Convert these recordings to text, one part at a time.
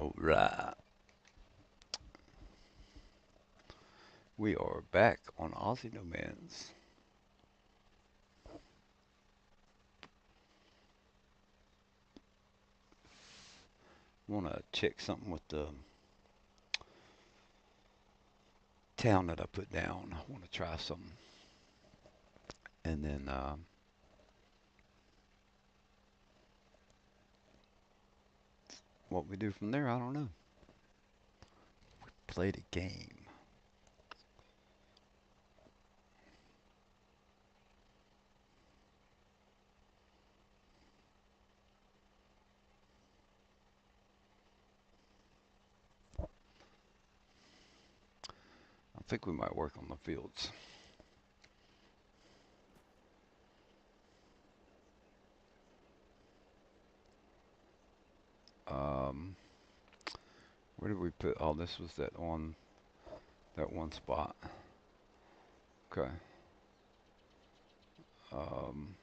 Alright, we are back on Aussie Nomads. Want to check something with the town that I put down. I want to try something. And then what we do from there, I don't know. Play the game. I think we might work on the fields. Um, where did we put? Oh, this was that one spot. Okay. Um,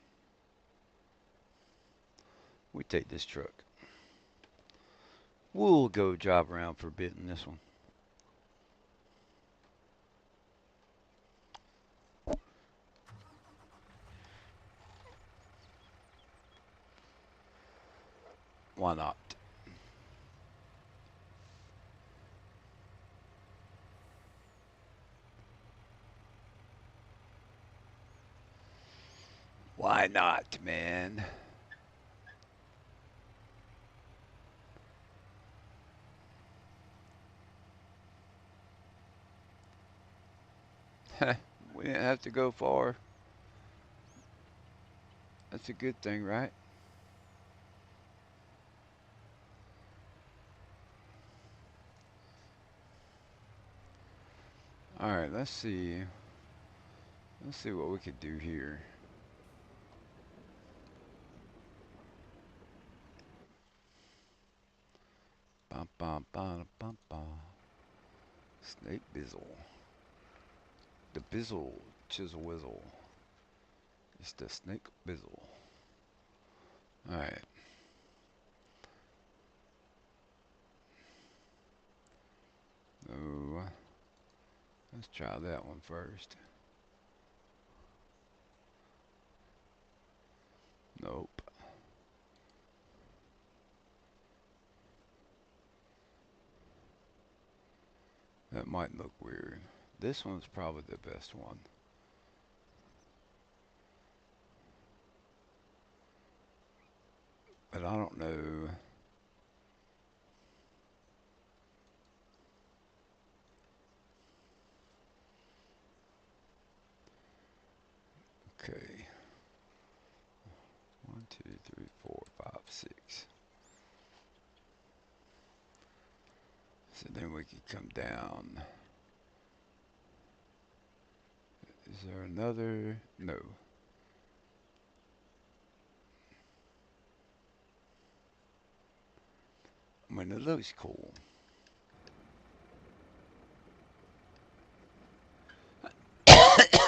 we take this truck. We'll go drive around for a bit in this one. Why not? Why not, man? We didn't have to go far. That's a good thing, right? All right, let's see. Let's see what we could do here. Bum, bum, bum, bum, bum. Snake Bizzle. The Bizzle Chisel Whizzle. It's the Snake Bizzle. All right. Oh, let's try that one first. Nope. That might look weird. This one's probably the best one. But I don't know. Okay. 1, 2, 3, 4, 5, 6. So then we could come down. Is there another? No. I mean, it looks cool.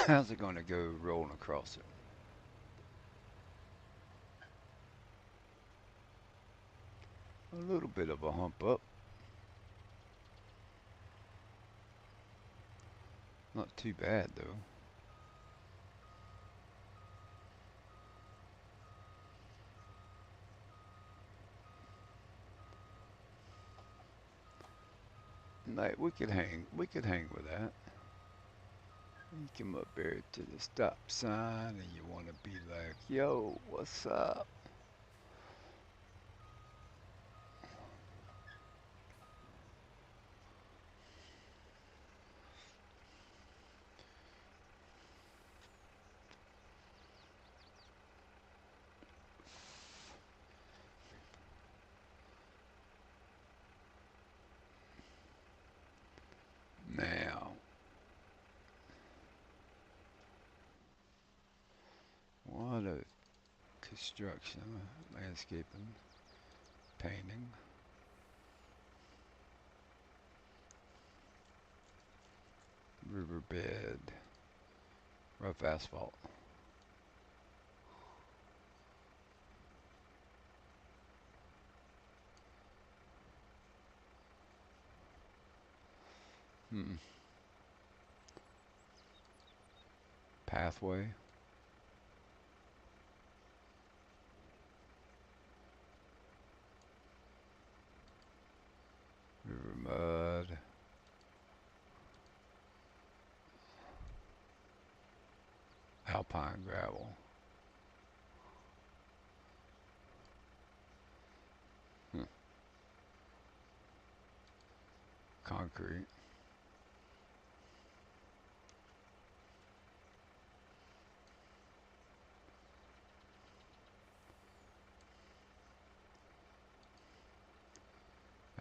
How's it going to go rolling across it? A little bit of a hump up. Not too bad, though. Like, we could hang with that. You come up there to the stop sign and you want to be like, yo, what's up? Now, what a construction, landscaping, painting, riverbed, rough asphalt. Hmm. Pathway. River mud. Alpine gravel. Hmm. Concrete.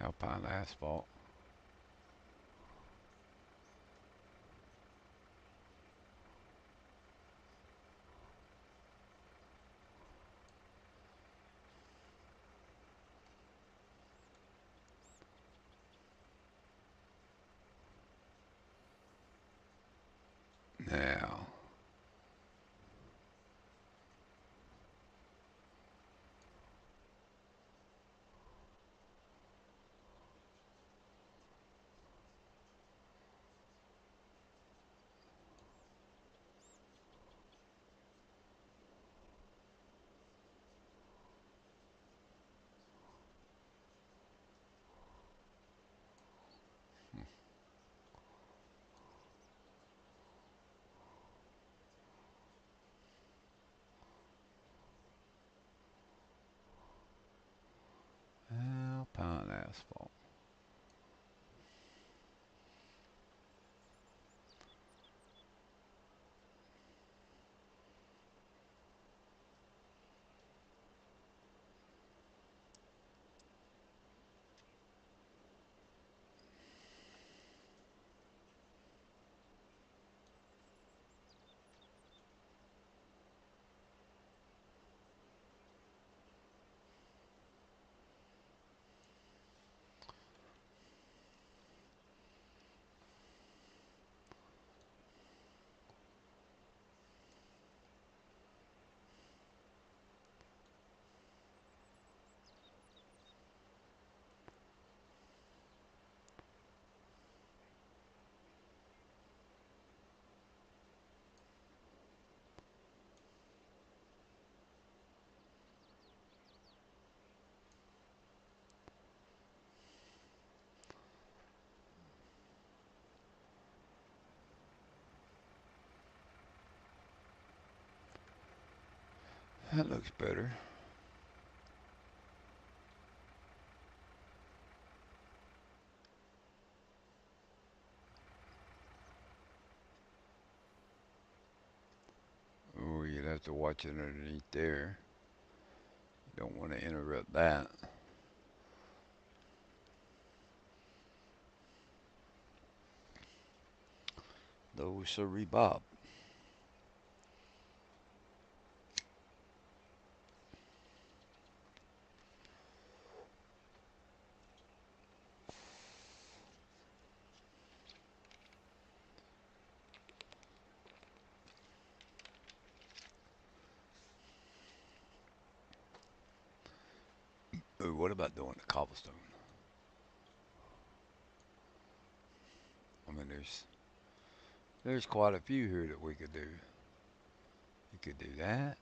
Alpine asphalt. Now, alpine asphalt. That looks better. Oh, you'd have to watch it underneath there. You don't want to interrupt that. Those sorry Bob. Ooh, what about doing the cobblestone? I mean, there's quite a few here that we could do. You could do that.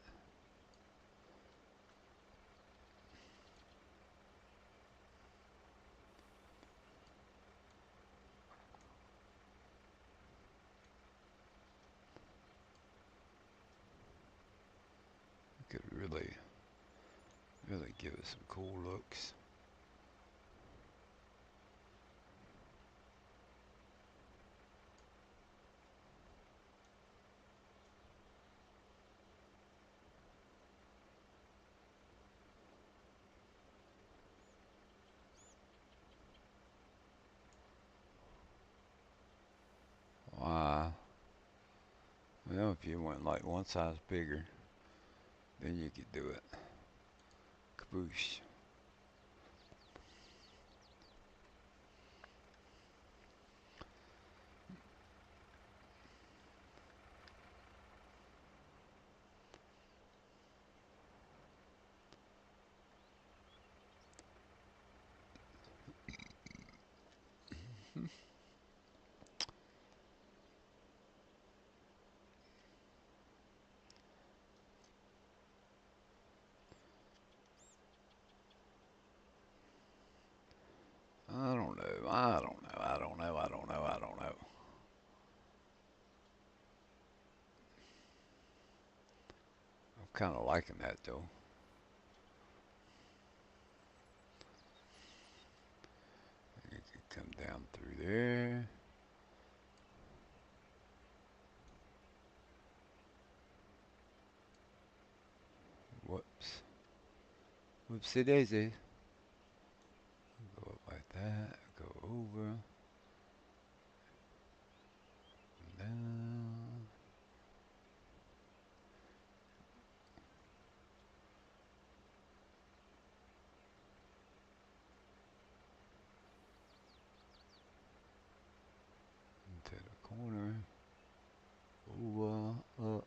You could really give us some cool looks. Why? Well, if you went like one size bigger, then you could do it. Kaboosh. kind of liking that though. You can come down through there. Whoops. Whoopsie daisy. Go up like that. Go over. Down. Into the corner. Over. Up.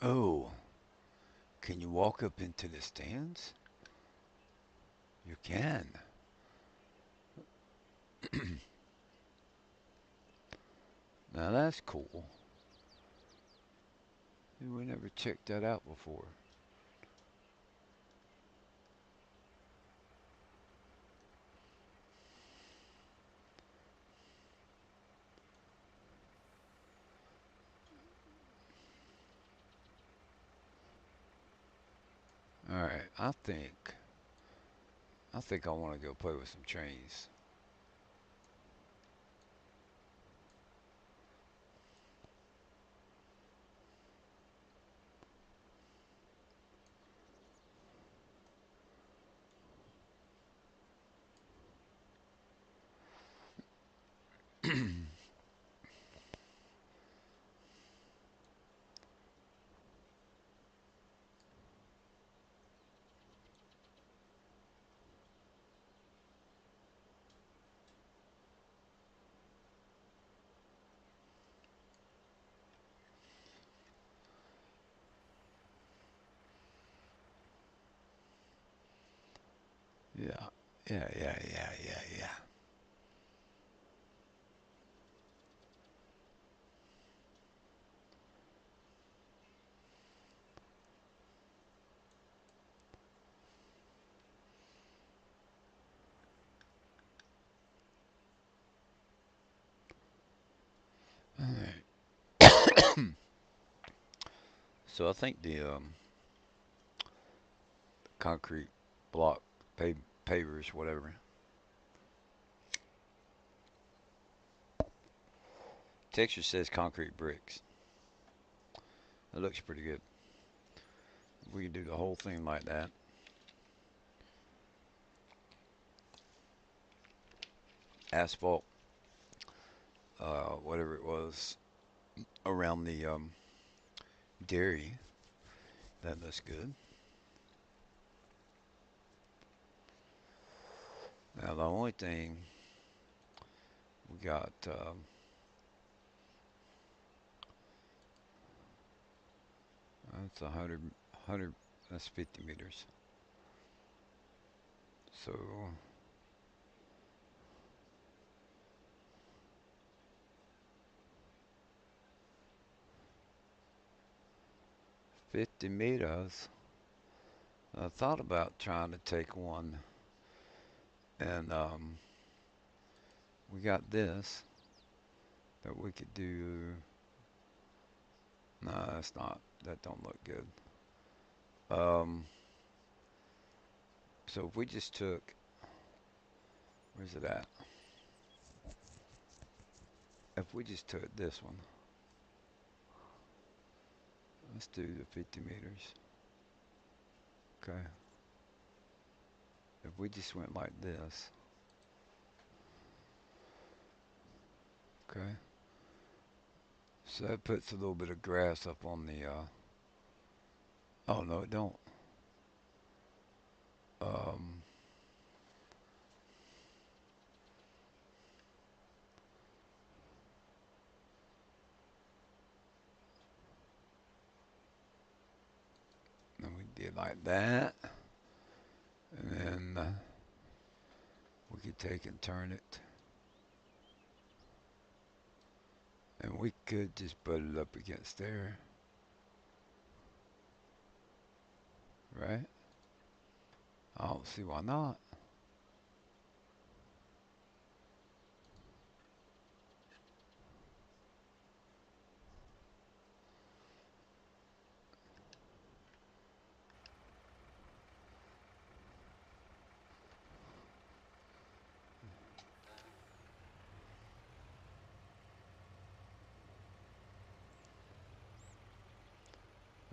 Oh, can you walk up into the stands? You can. Now that's cool. We never checked that out before. All right, I think I want to go play with some trains. Yeah, yeah. All right. So I think the concrete block pavers, whatever. Texture says concrete bricks. It looks pretty good. We can do the whole thing like that. Asphalt, whatever it was, around the dairy. That looks good. Now the only thing we got, that's 100, that's 50 meters. So 50 meters. I thought about trying to take one, and we got this that we could do. No, that's not. That don't look good. Um, so if we just took, where's it at? If we just took this one, let's do the 50 meters. Okay. If we just went like this, okay. So that puts a little bit of grass up on the. Oh no, it don't. Um, Did like that. And then we could take and turn it. And we could just put it up against there. Right? I don't see why not.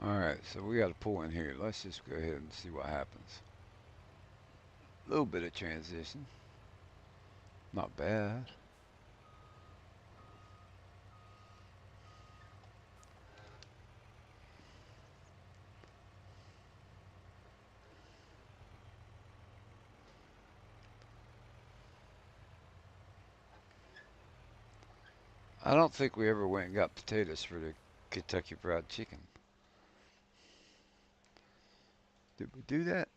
Alright, so we got a pull in here. Let's just go ahead and see what happens. A little bit of transition. Not bad. I don't think we ever went and got potatoes for the Kentucky Fried Chicken. Did we do that?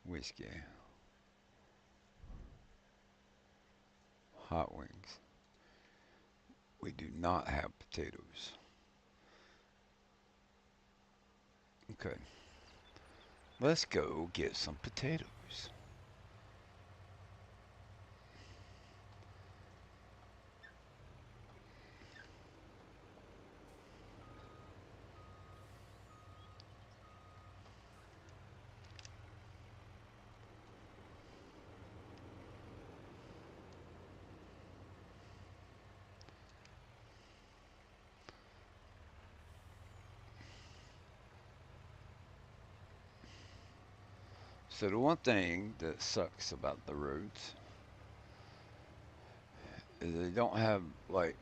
Whiskey. Hot wings. We do not have potatoes. Okay. Let's go get some potatoes. So the one thing that sucks about the roads is they don't have like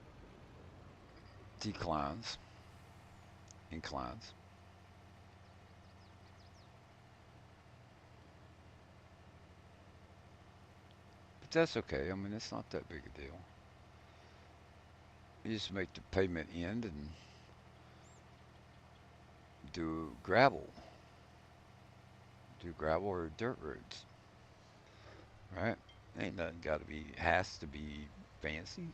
declines, inclines. But that's okay. I mean, it's not that big a deal. You just make the pavement end and do gravel. Do gravel or dirt roads, right? Ain't nothing got to be, has to be fancy.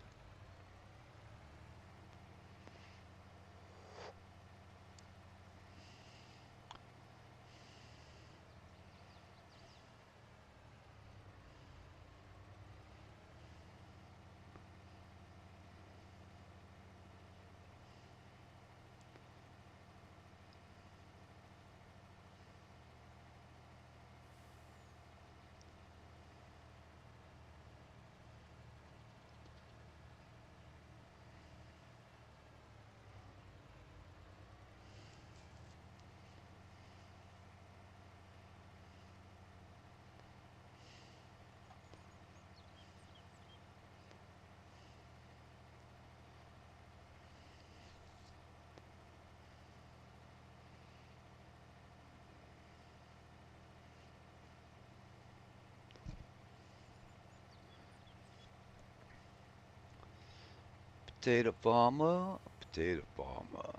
Potato farmer, potato farmer.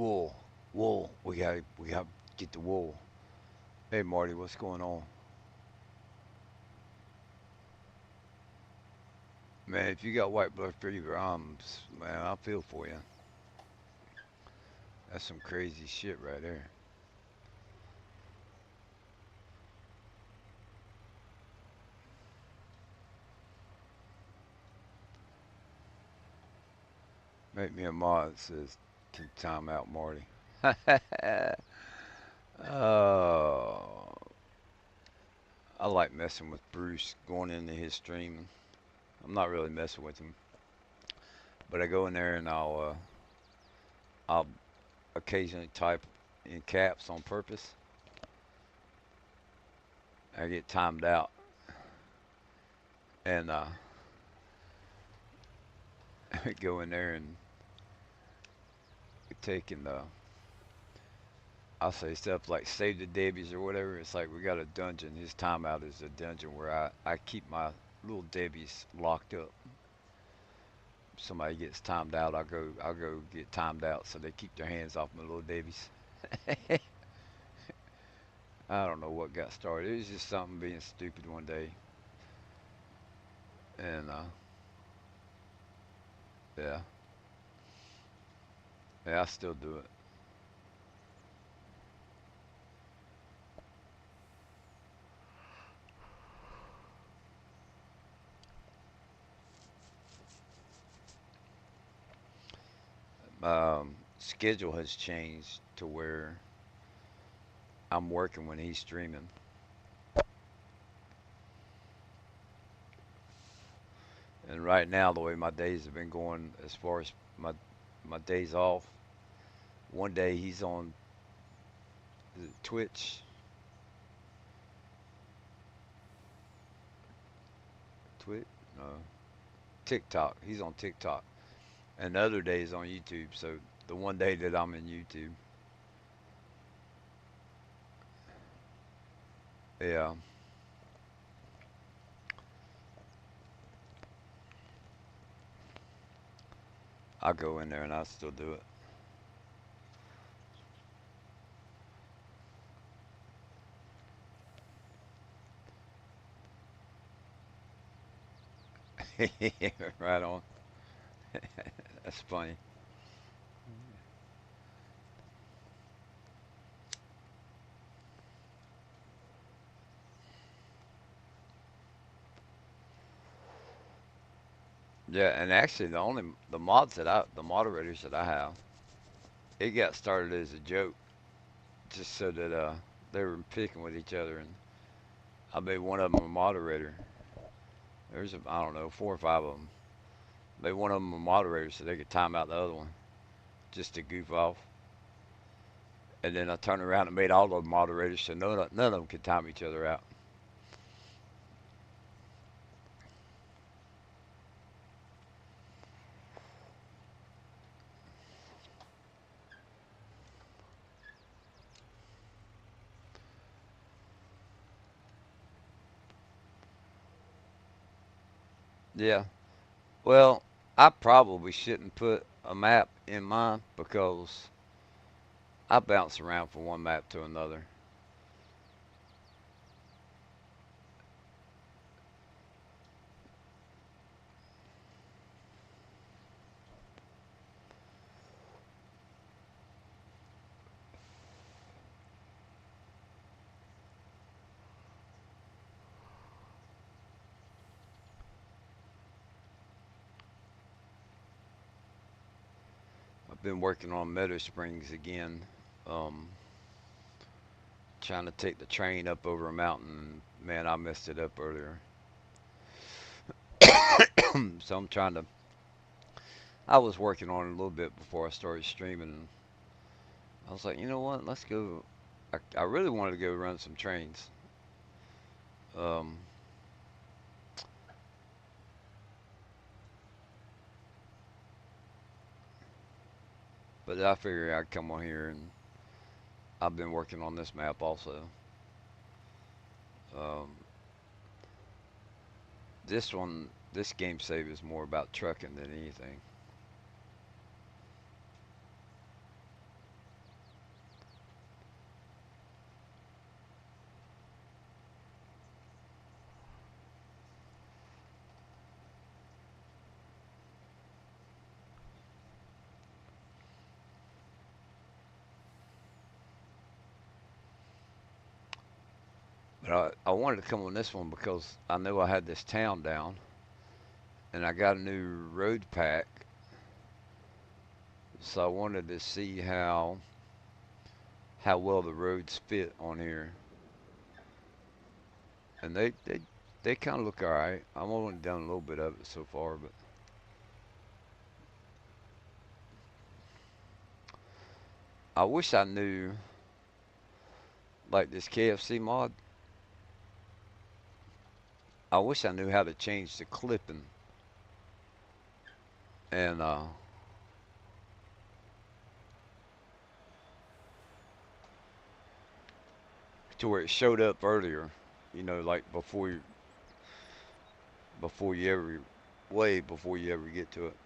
Wool, wool. We gotta get the wool. Hey Marty, what's going on? Man, if you got white blood fever, man, I feel for you. That's some crazy shit right there. Make me a mod that says keep time out, Marty. Oh, I like messing with Bruce, going into his stream. I'm not really messing with him, but I go in there and I'll occasionally type in caps on purpose. I get timed out, and I go in there and taking the I'll say stuff like save the Debbie's or whatever. It's like we got a dungeon. His timeout is a dungeon where I keep my little Debbie's locked up. If somebody gets timed out, I'll go get timed out so they keep their hands off my little Debbie's. I don't know what got started. It was just something being stupid one day, and yeah, yeah, I still do it. Schedule has changed to where I'm working when he's streaming. And right now, the way my days have been going, as far as my days off, one day he's on Twitch, Twitch, no, TikTok. He's on TikTok, and the other day he's on YouTube. So the one day that I'm in YouTube, yeah, I go in there and I still do it. Right on. That's funny. Yeah, and actually the moderators that I have, it got started as a joke, just so that they were picking with each other, and I made one of them a moderator. There's I don't know, four or five of them. Made one of them a moderator so they could time out the other one, just to goof off. And then I turned around and made all of them moderators so none of them could time each other out. Yeah. Well, I probably shouldn't put a map in mine because I bounce around from one map to another. I've been working on Meadow Springs again, um, trying to take the train up over a mountain. Man, I messed it up earlier. So I'm trying to. I was working on it a little bit before I started streaming. And I was like, you know what? Let's go. I really wanted to go run some trains. Um, but I figured I'd come on here and I've been working on this map also. Um, this game save is more about trucking than anything. But I wanted to come on this one because I know I had this town down, and I got a new road pack, so I wanted to see how well the roads fit on here, and they kind of look all right. I've only done a little bit of it so far, but I wish I knew like this KFC mod. I wish I knew how to change the clipping and to where it showed up earlier. You know, like before you ever way before you ever get to it.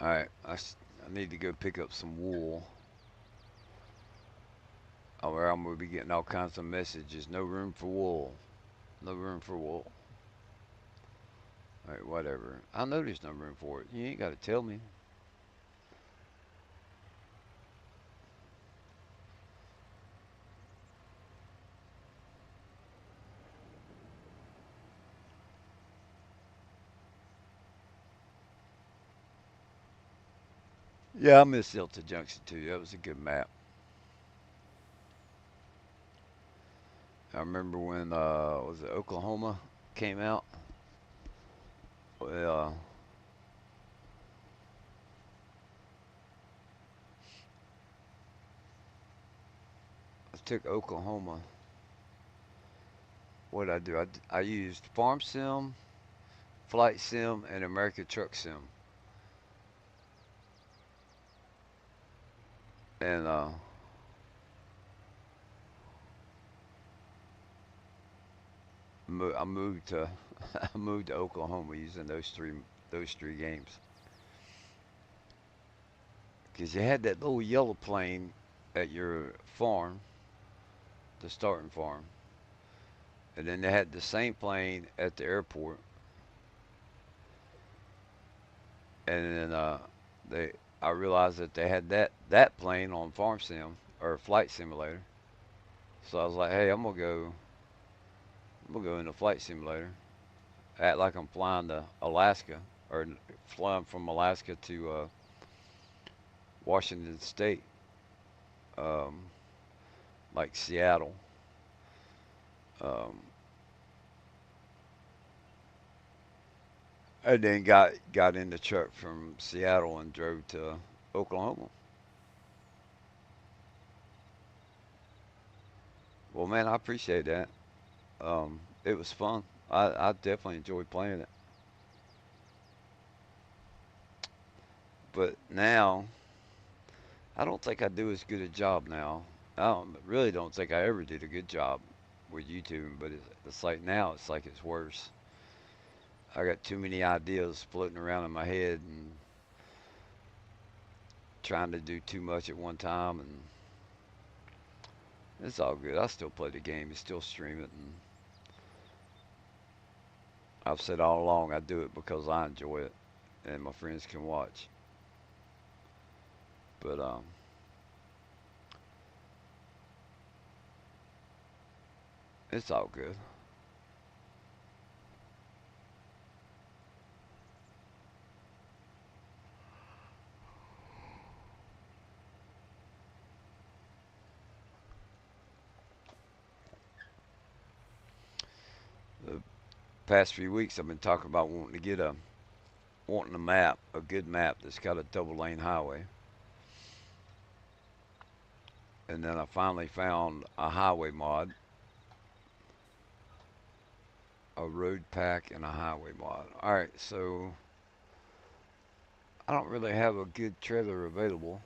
All right, I need to go pick up some wool, or I'm gonna be getting all kinds of messages. No room for wool. No room for wool. All right, whatever. I know there's no room for it. You ain't got to tell me. Yeah, I miss Delta Junction too. That was a good map. I remember when was it Oklahoma came out. Well, I took Oklahoma. What did I do? I used Farm Sim, Flight Sim, and American Truck Sim, and I moved to I moved to Oklahoma using those three games because you had that little yellow plane at your farm, the starting farm, and then they had the same plane at the airport, and then they I realized that they had that plane on Farm Sim or Flight Simulator, so I was like, hey, I'm gonna go in the Flight Simulator, act like I'm flying to Alaska or flying from Alaska to Washington State, um, like Seattle. Um, and then got in the truck from Seattle and drove to Oklahoma. Well, man, I appreciate that. It was fun. I definitely enjoyed playing it. But now, I don't think I do as good a job now. Really don't think I ever did a good job with YouTube, but it's like now it's like it's worse. I got too many ideas floating around in my head and trying to do too much at one time, and it's all good. I still play the game and still stream it, and I've said all along I do it because I enjoy it and my friends can watch. But it's all good. The past few weeks I've been talking about wanting a map, a good map that's got a double lane highway. And then I finally found a highway mod, a road pack, and a highway mod. All right, so I don't really have a good trailer available.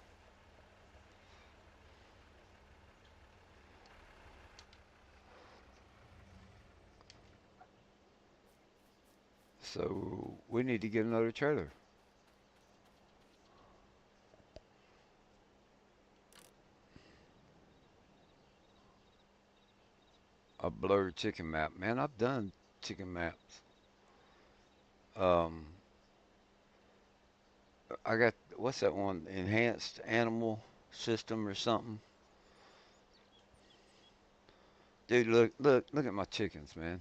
So we need to get another trailer. A blurred chicken map. Man, I've done chicken maps. Um, I got what's that one? Enhanced animal system or something. Dude, look at my chickens, man.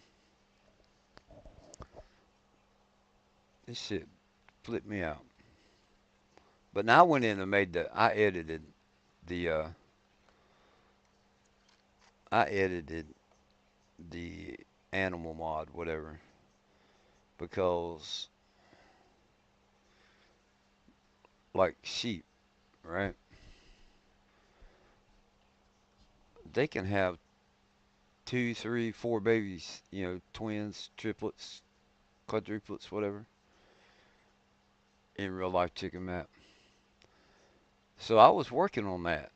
This shit flipped me out. But now I went in and I edited the I edited the animal mod, whatever, because like sheep, right? They can have two, three, four babies, twins, triplets, quadruplets, whatever, in real life chicken map. So I was working on that,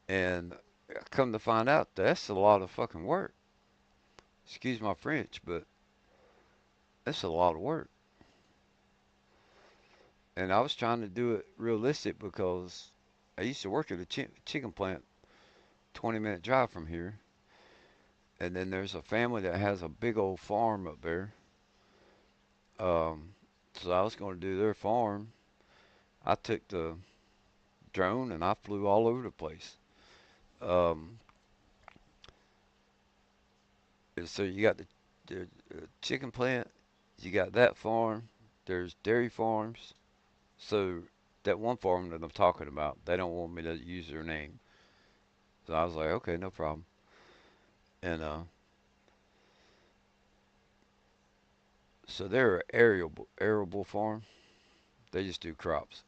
and come to find out, that's a lot of fucking work. Excuse my French, but that's a lot of work. And I was trying to do it realistic because I used to work at a chicken plant 20-minute drive from here. And then there's a family that has a big old farm up there. Um, so I was going to do their farm. I took the drone and I flew all over the place. Um, and so you got the chicken plant, you got that farm, there's dairy farms. So that one farm that I'm talking about, they don't want me to use their name. So I was like, okay, no problem. And so they're an arable farm. They just do crops.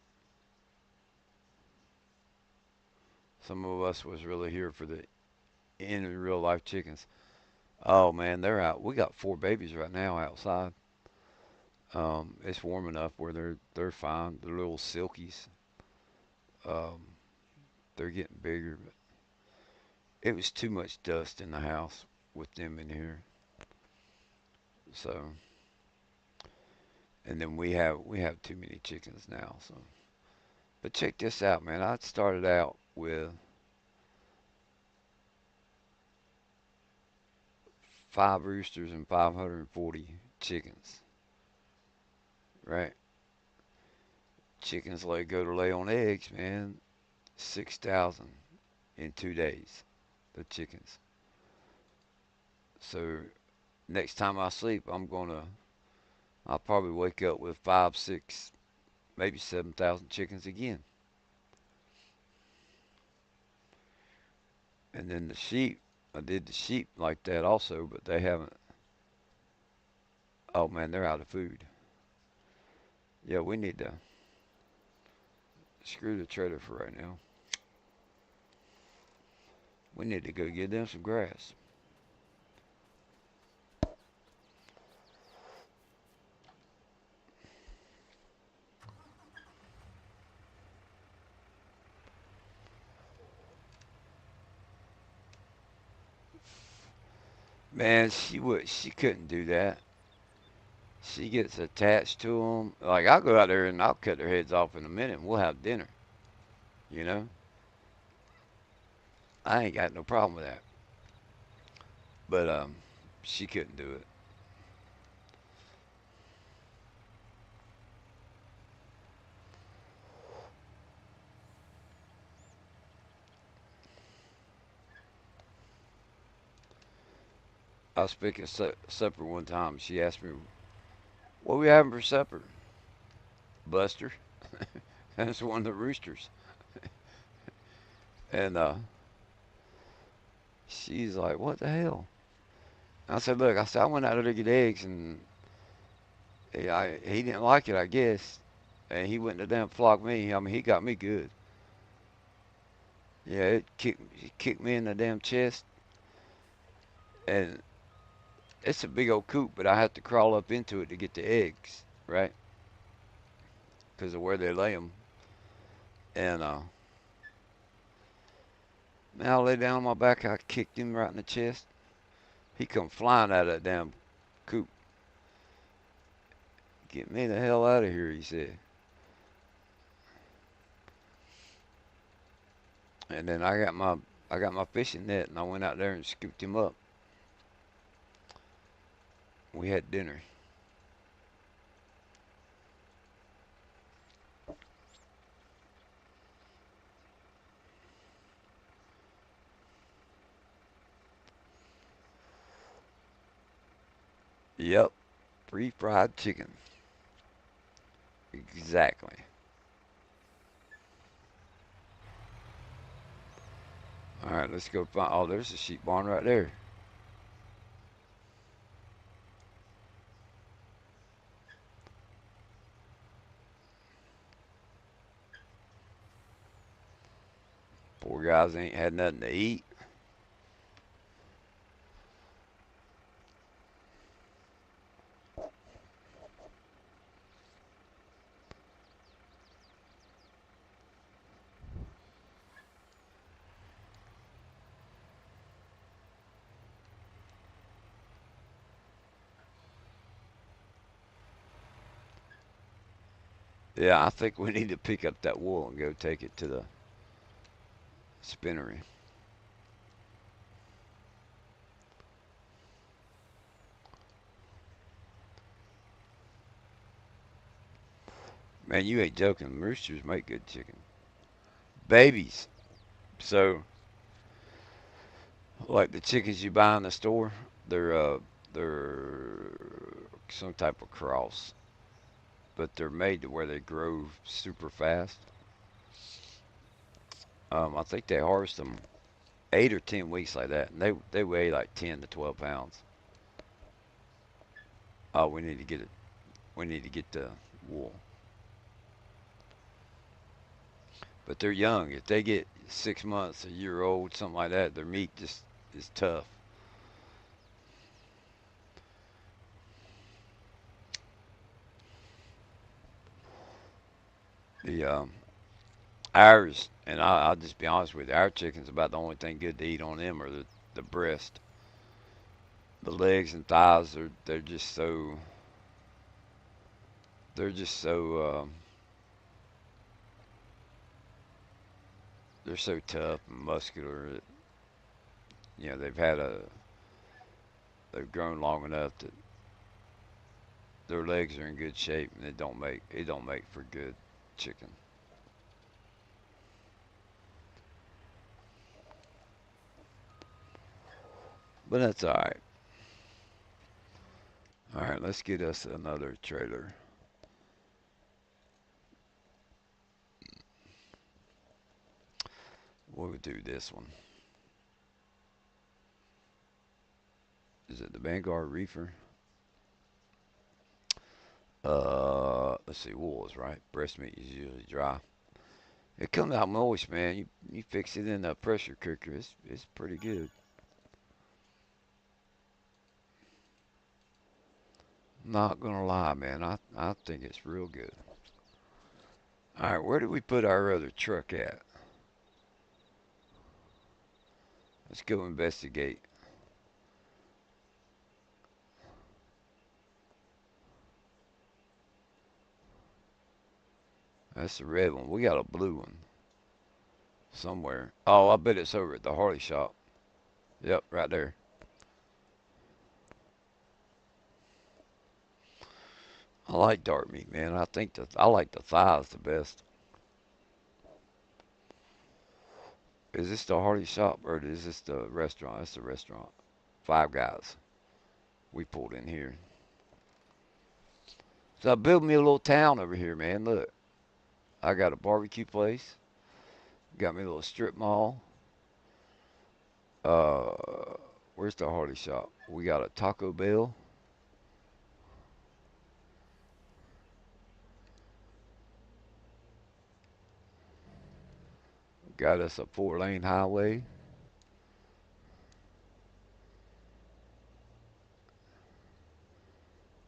Some of us was really here for the in real life chickens. Oh man, they're out. We got four babies right now outside. It's warm enough where they're fine. They're little silkies. Um, they're getting bigger, but it was too much dust in the house with them in here. So, and then we have too many chickens now. So, but check this out, man. I started out with five roosters and 540 chickens, right? Chickens go to lay on eggs, man. 6,000 in 2 days. The chickens. So next time I sleep, I'll probably wake up with five, six, maybe 7,000 chickens again. And then the sheep, I did the sheep like that also, but they haven't. Oh man, they're out of food. Yeah, we need to screw the trailer for right now. We need to go get them some grass. Man, she couldn't do that. She gets attached to them. Like I'll go out there and I'll cut their heads off in a minute, and we'll have dinner. You know, I ain't got no problem with that. But she couldn't do it. I was speaking supper one time. She asked me, "What we having for supper?" Buster. That's one of the roosters. And she's like, "What the hell?" I said, "Look," I said, "I went out there to get eggs, and he didn't like it, I guess, and he went to damn flock me. I mean, he got me good. Yeah, it kicked me in the damn chest, and it's a big old coop, but I have to crawl up into it to get the eggs, right? Because of where they lay them. And man, I lay down on my back. I kicked him right in the chest. He come flying out of that damn coop. Get me the hell out of here, he said. And then I got my fishing net, and I went out there and scooped him up. We had dinner. Yep, free fried chicken. Exactly. All right, let's go find. Oh, there's a sheep barn right there. Poor guys ain't had nothing to eat. Yeah, I think we need to pick up that wool and go take it to the spinnery. Man, you ain't joking. Roosters make good chicken. Babies. So, like the chickens you buy in the store, they're some type of cross, but they're made to where they grow super fast. I think they harvest them 8 or 10 weeks like that, and they weigh like 10 to 12 pounds. Oh, we need to get it. We need to get the wool, but they're young. If they get 6 months, a year old, something like that, their meat just is tough. The ours, and I'll just be honest with you, our chicken's about the only thing good to eat on them are the breast, the legs and thighs. They're just so they're so tough and muscular. That, they've grown long enough that their legs are in good shape, and it don't make for good chicken. But that's all right. All right, let's get us another trailer. We'll do this one. Is it the Vanguard Reefer? Let's see. Wool is right. Breast meat is usually dry. It comes out moist, man. You fix it in a pressure cooker. It's pretty good. Not gonna lie, man. I think it's real good. All right, where did we put our other truck at? Let's go investigate. That's the red one. We got a blue one somewhere. Oh, I bet it's over at the Harley shop. Yep, right there. I like dark meat, man. I like the thighs the best. Is this the Harley shop or is this the restaurant? That's the restaurant. Five Guys. We pulled in here. So I built me a little town over here, man. Look, I got a barbecue place. Got me a little strip mall. Uh, where's the Harley shop? We got a Taco Bell. Got us a 4 lane highway.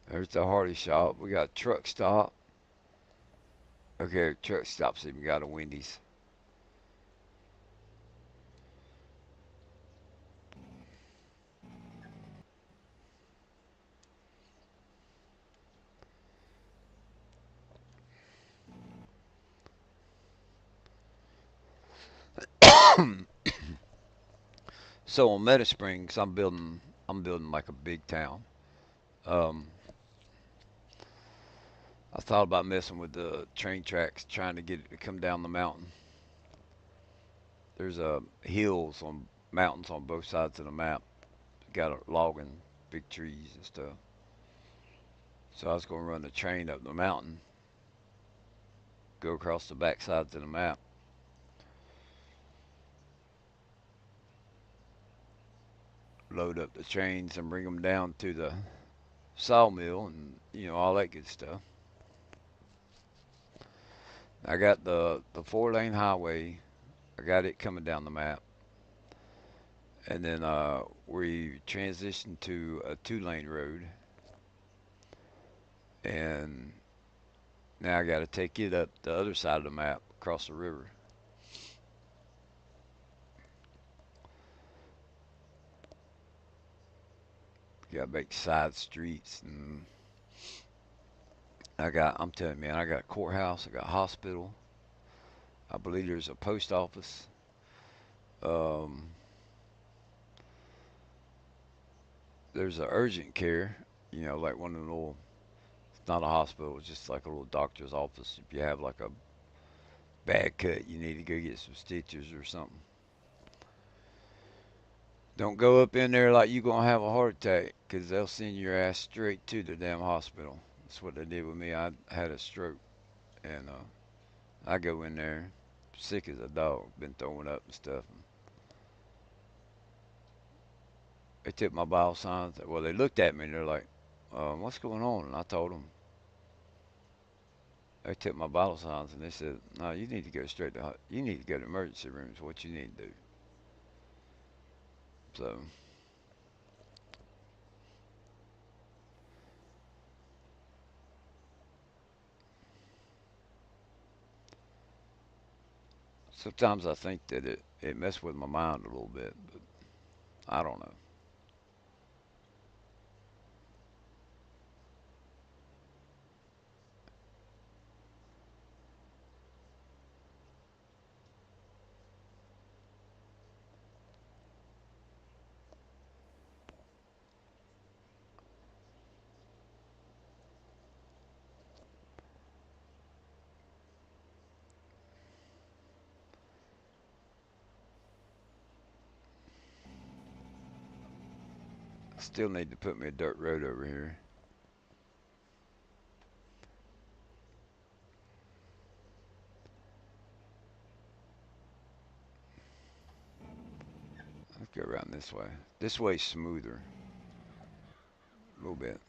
There's the Harley shop. We got a truck stop. Okay, truck stops even got a Wendy's. So on Meta Springs, I'm building like a big town. Um, I thought about messing with the train tracks, trying to get it to come down the mountain. There's hills on mountains on both sides of the map. Got a logging, big trees and stuff. So I was going to run the train up the mountain, go across the backsides of the map, load up the trains and bring them down to the sawmill and all that good stuff. I got the 4 lane highway. I got it coming down the map, and then we transitioned to a 2 lane road, and now I got to take it up the other side of the map across the river. Got to make side streets, and I'm telling you, man, I got courthouse, I got hospital. I believe there's a post office. Um, there's a urgent care, like one of the little. It's not a hospital, it's just like a little doctor's office. If you have like a bad cut, you need to go get some stitches or something. Don't go up in there like you gonna have a heart attack, 'cause they'll send your ass straight to the damn hospital. That's what they did with me. I had a stroke, and I go in there, sick as a dog, been throwing up and stuff. They took my vital signs. Well, they looked at me and they're like, "What's going on?" And I told them. They took my vital signs and they said, "No, you need to go straight to you need to go to emergency rooms. What you need to do." So sometimes I think that it messed with my mind a little bit, but I don't know. I still need to put me a dirt road over here. Let's go around this way. This way's smoother, a little bit.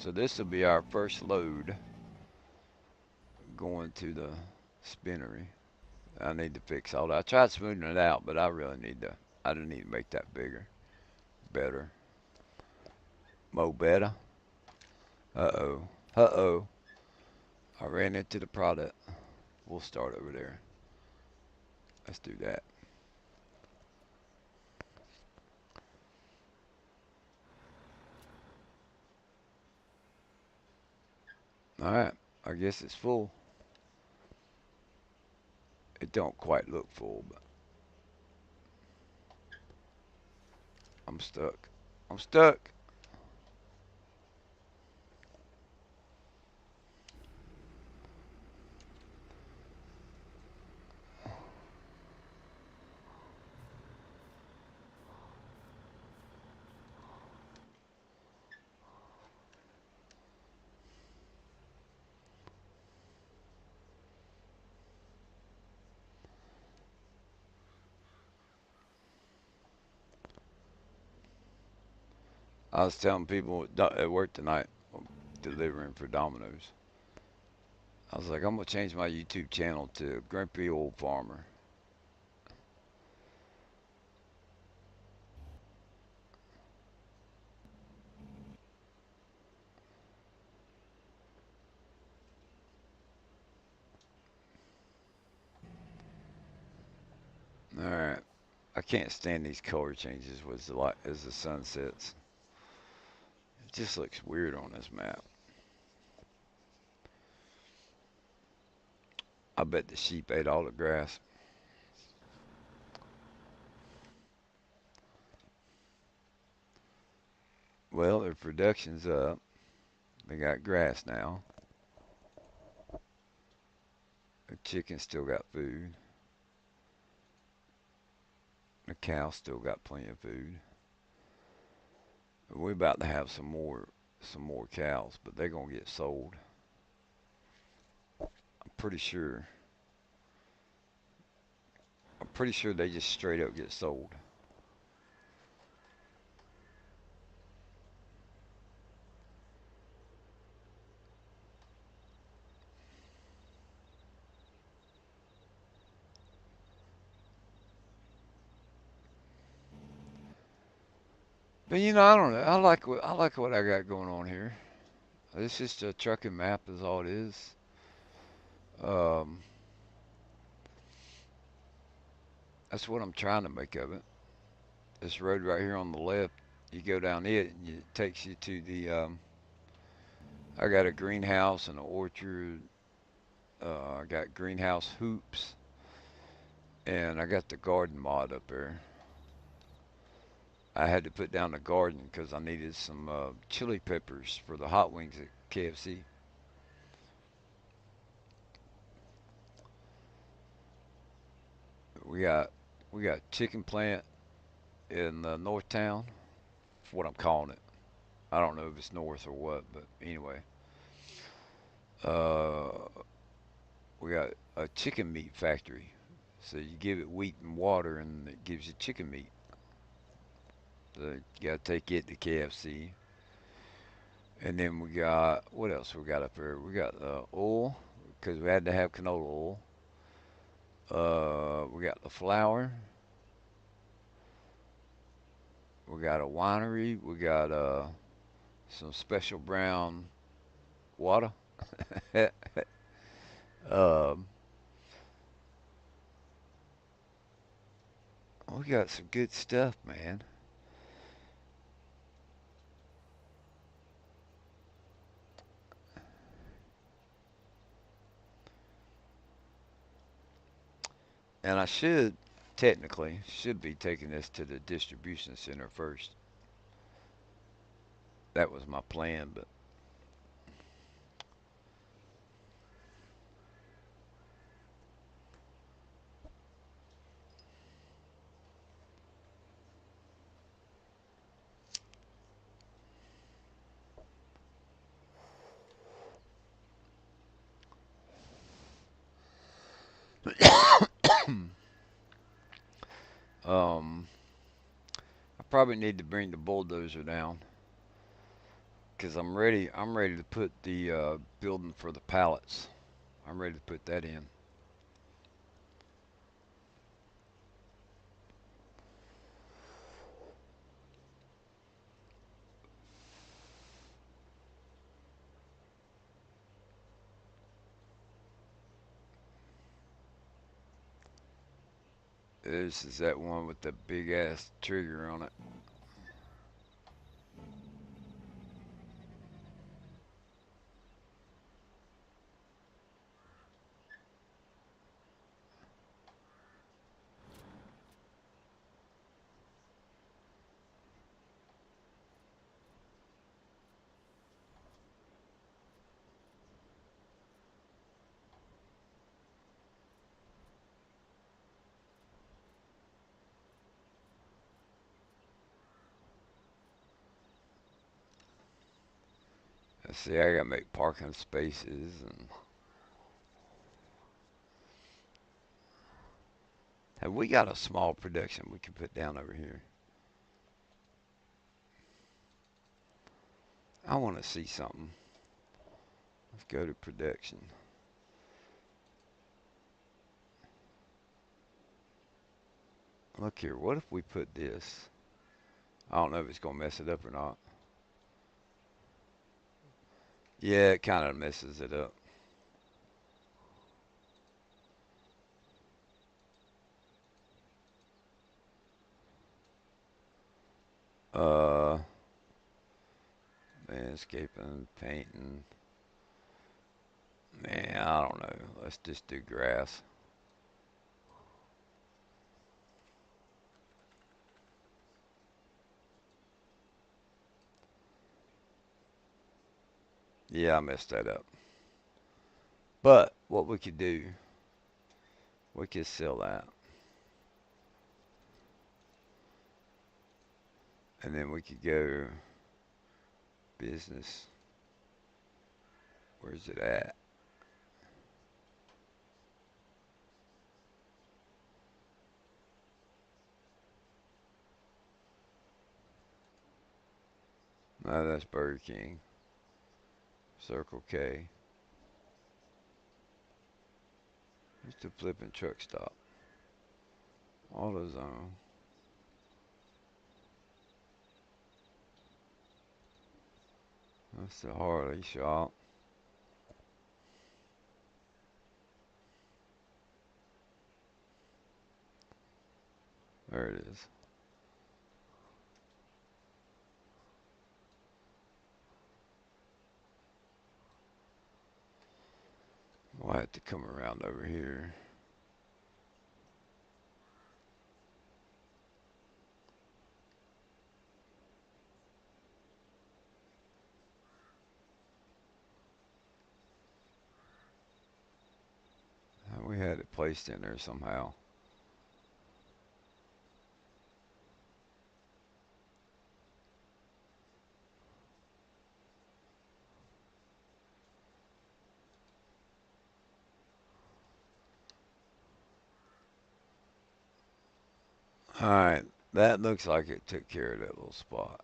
So this will be our first load going to the spinnery. I need to fix all that. I tried smoothing it out, but I really need to. I do need to make that bigger, better, mo better. Uh oh. Uh oh. I ran into the product. We'll start over there. Let's do that. All right. I guess it's full. It don't quite look full, but I'm stuck. I'm stuck. I was telling people at work tonight, delivering for Domino's. I was like, I'm gonna change my YouTube channel to Grumpy Old Farmer. All right. I can't stand these color changes with the light as the sun sets. It just looks weird on this map. I bet the sheep ate all the grass. Well, their production's up. They got grass now. The chicken still got food. The cow still got plenty of food. We're about to have some more cows, but they're gonna get sold. I'm pretty sure. I'm pretty sure they just straight up get sold. But I don't know. I like what I got going on here. It's just a trucking map, is all it is. Um, that's what I'm trying to make of it. This road right here on the left, you go down it, and it takes you to the. I got a greenhouse and an orchard. I got greenhouse hoops, and I got the garden mod up there. I had to put down the garden because I needed some chili peppers for the hot wings at KFC. We got we got chicken plant in North Town. For what I'm calling it. I don't know if it's north or what, but anyway, uh, we got a chicken meat factory. So you give it wheat and water, and it gives you chicken meat. So you gotta take it to KFC. And then we got what else we got up there? We got oil because we had to have canola oil. We got the flour. We got a winery. We got some special brown water. um, we got some good stuff, man. And I technically be taking this to the distribution center first. That was my plan, but um, I probably need to bring the bulldozer down because I'm ready. I'm ready to put the building for the pallets. I'm ready to put that in. This is that one with the big ass trigger on it. Let's see, I gotta make parking spaces and have we got a small production we can put down over here? I want to see something. Let's go to production. Look here, what if we put this? I don't know if it's gonna mess it up or not. Yeah, it kind of messes it up. Uh, Landscaping, painting. Man, I don't know. Let's just do grass. Yeah, I messed that up. But what we could do, we could sell that. And then we could go business. Where's it at? No, that's Burger King. Circle K. Where's the flipping truck stop? AutoZone. That's the Harley shop. There it is. We'll have to come around over here. We had it placed in there somehow. Alright, that looks like it took care of that little spot.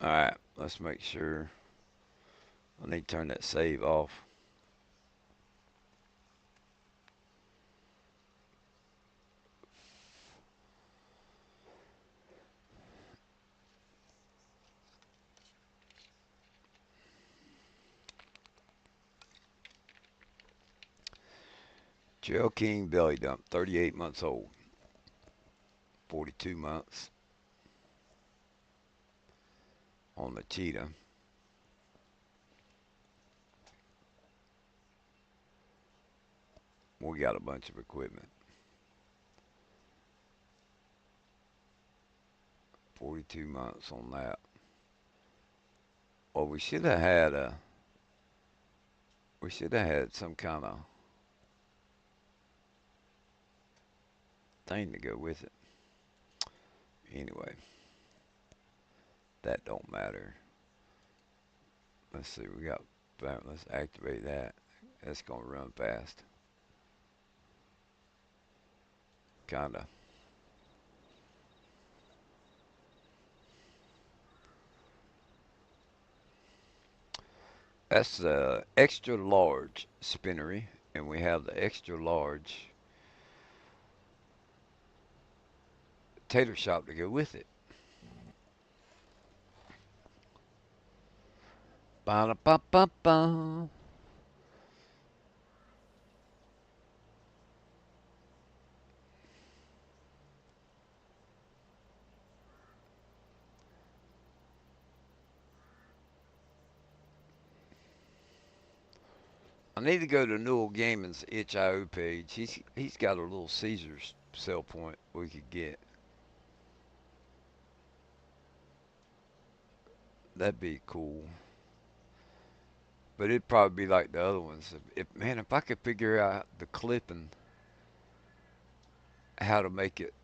Alright, let's make sure. I need to turn that save off. Trail King belly dump, 38 months old. 42 months on the cheetah. We got a bunch of equipment. 42 months on that. Well, we should have had some kind of thing to go with it. Anyway, that don't matter. Let's see, we got, let's activate that. That's gonna run fast. Kinda. That's the extra large spinnery, and we have the extra large tater shop to go with it. Ba-da-ba-ba-ba. I need to go to Newell Gaming's itch.io page. He's got a little Caesar's sell point we could get. That'd be cool. But it'd probably be like the other ones. If I could figure out the clipping, how to make it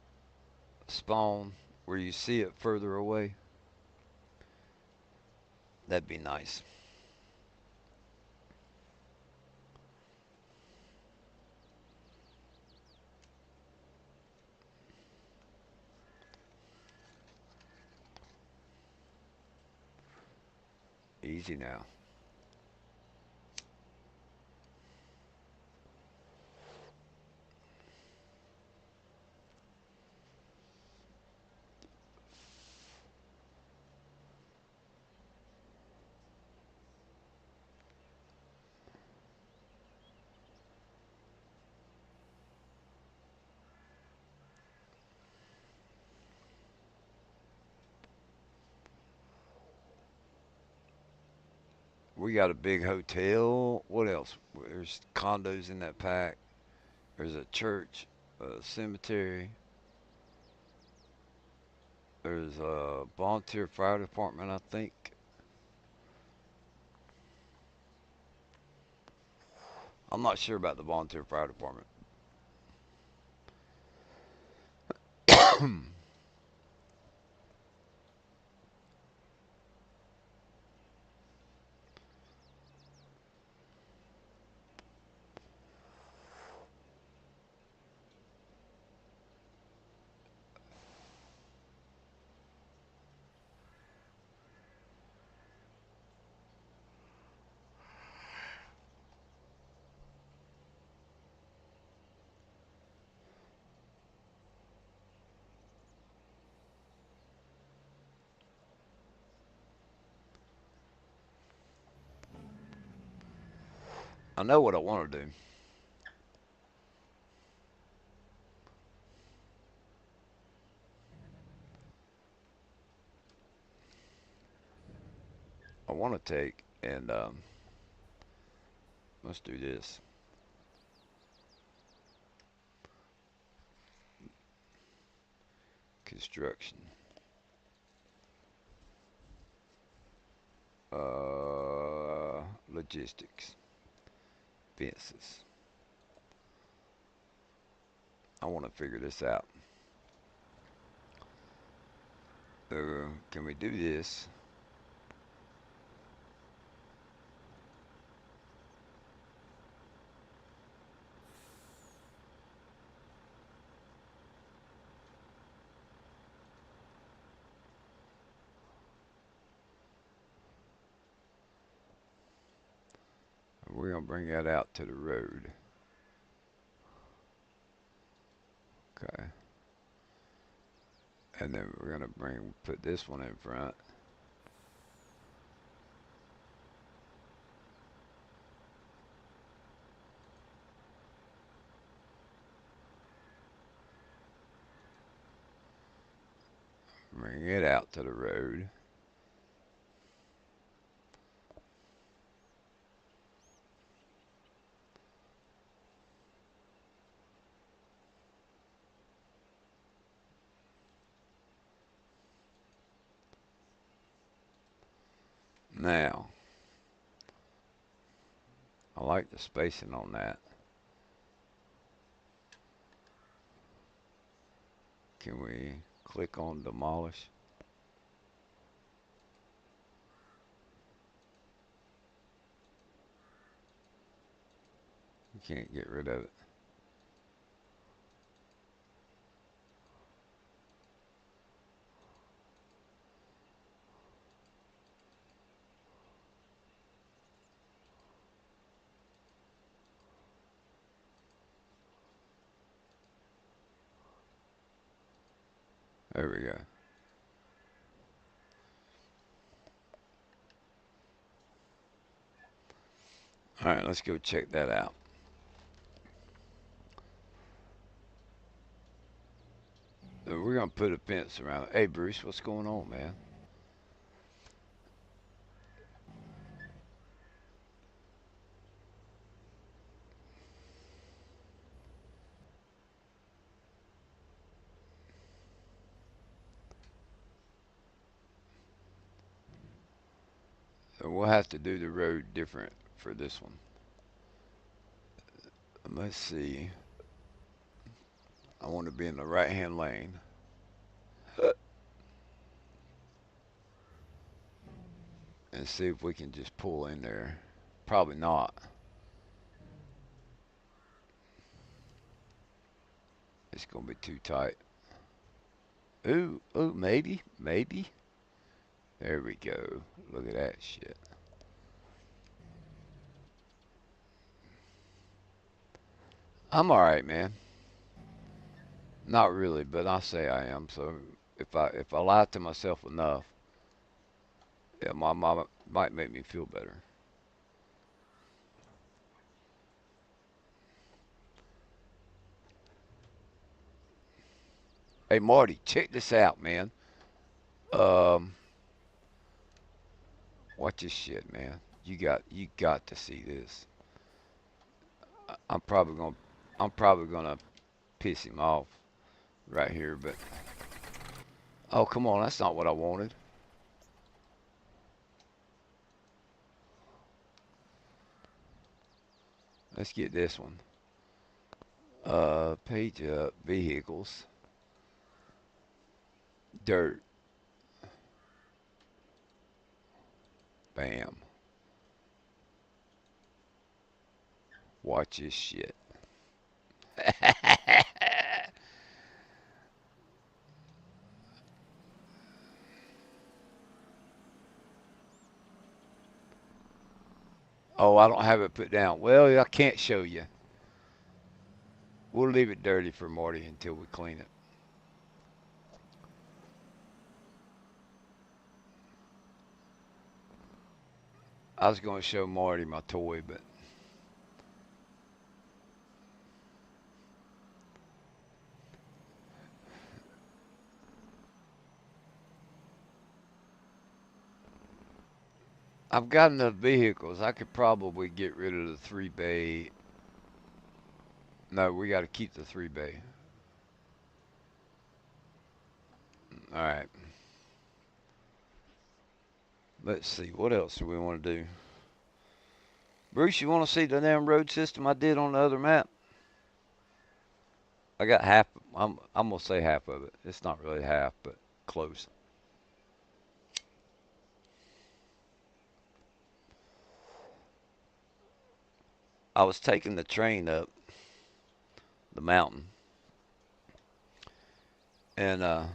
spawn where you see it further away, that'd be nice. Easy now. We got a big hotel. What else? There's condos in that pack. There's a church, a cemetery. There's a volunteer fire department, I think. I'm not sure about the volunteer fire department. I know what I want to do. I want to take and let's do this. Construction. Logistics. Fences. I want to figure this out. Can we do this? We're gonna bring that out to the road. Okay. And then we're gonna put this one in front. Bring it out to the road. Now, I like the spacing on that. Can we click on demolish? You can't get rid of it. There we go. All right, let's go check that out. So we're gonna put a fence around it. Hey, Bruce, what's going on, man? So we'll have to do the road different for this one. Let's see. I want to be in the right-hand lane. And see if we can just pull in there. Probably not. It's gonna be too tight. Ooh, maybe. There we go. Look at that shit. I'm all right, man. Not really, but I say I am. So if I lie to myself enough, yeah, my mama might make me feel better. Hey, Marty, check this out, man. Um, watch this shit, man. You got to see this. I'm probably gonna piss him off right here, but oh come on, that's not what I wanted. Let's get this one. Page up, vehicles, dirt, bam. Watch this shit. Oh, I don't have it put down. Well, I can't show you. We'll leave it dirty for Marty until we clean it. I was going to show Marty my toy, but I've got enough vehicles. I could probably get rid of the 3 bay. No, we got to keep the 3 bay. All right. Let's see. What else do we want to do? Bruce, you want to see the damn road system I did on the other map? I got half. I'm gonna say half of it. It's not really half, but close. I was taking the train up the mountain, and I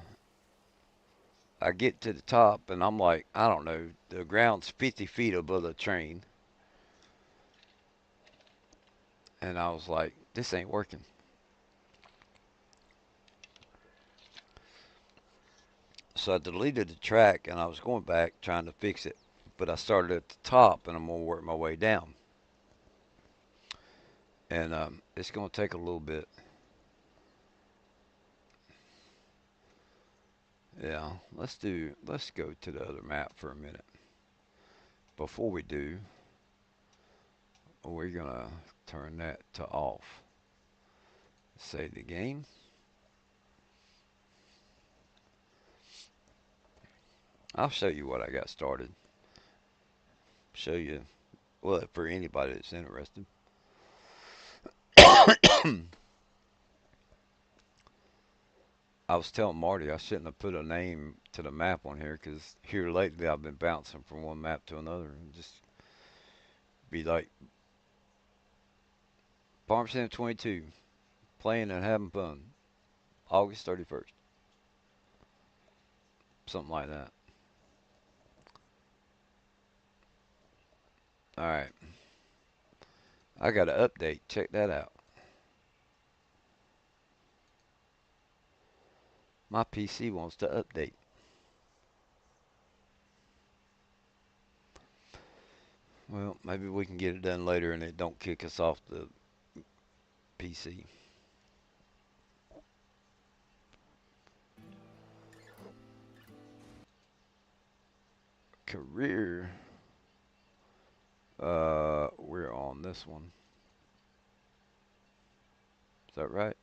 get to the top, and I'm like, I don't know, the ground's 50 feet above the train, and I was like, this ain't working. So I deleted the track, and I was going back trying to fix it, but I started at the top, and I'm gonna work my way down, and it's gonna take a little bit. Yeah, let's go to the other map for a minute. Before we do, we're gonna turn that to off. Save the game. I'll show you what I got started. Show you, well, for anybody that's interested. I was telling Marty I shouldn't have put a name to the map on here because here lately I've been bouncing from one map to another and just be like Farm Sim 22, playing and having fun, August 31st, something like that. All right, I got an update. Check that out. My PC wants to update. Well, maybe we can get it done later and it don't kick us off the PC. Career. We're on this one. Is that right?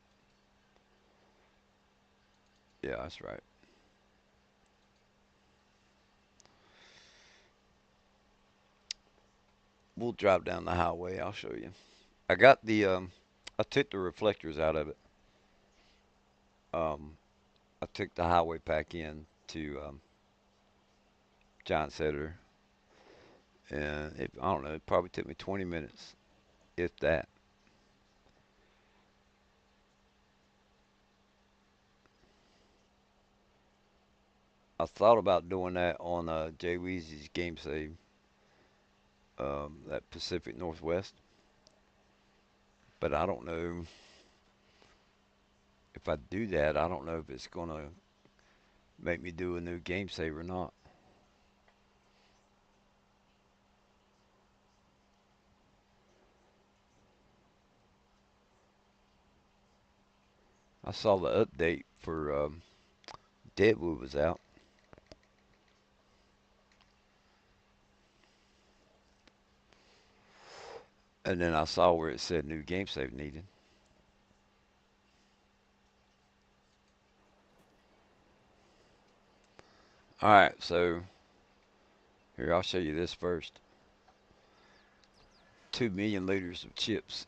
Yeah, that's right. We'll drive down the highway. I'll show you. I got the I took the reflectors out of it. Um, I took the highway pack in to Giant Setter, and I don't know. It probably took me 20 minutes, if that. I thought about doing that on Jay Weezy's game save, that Pacific Northwest, but I don't know if I do that. I don't know if it's gonna make me do a new game save or not. I saw the update for Deadwood was out. And then I saw where it said new game save needed. All right, so here I'll show you this first. 2 million liters of chips.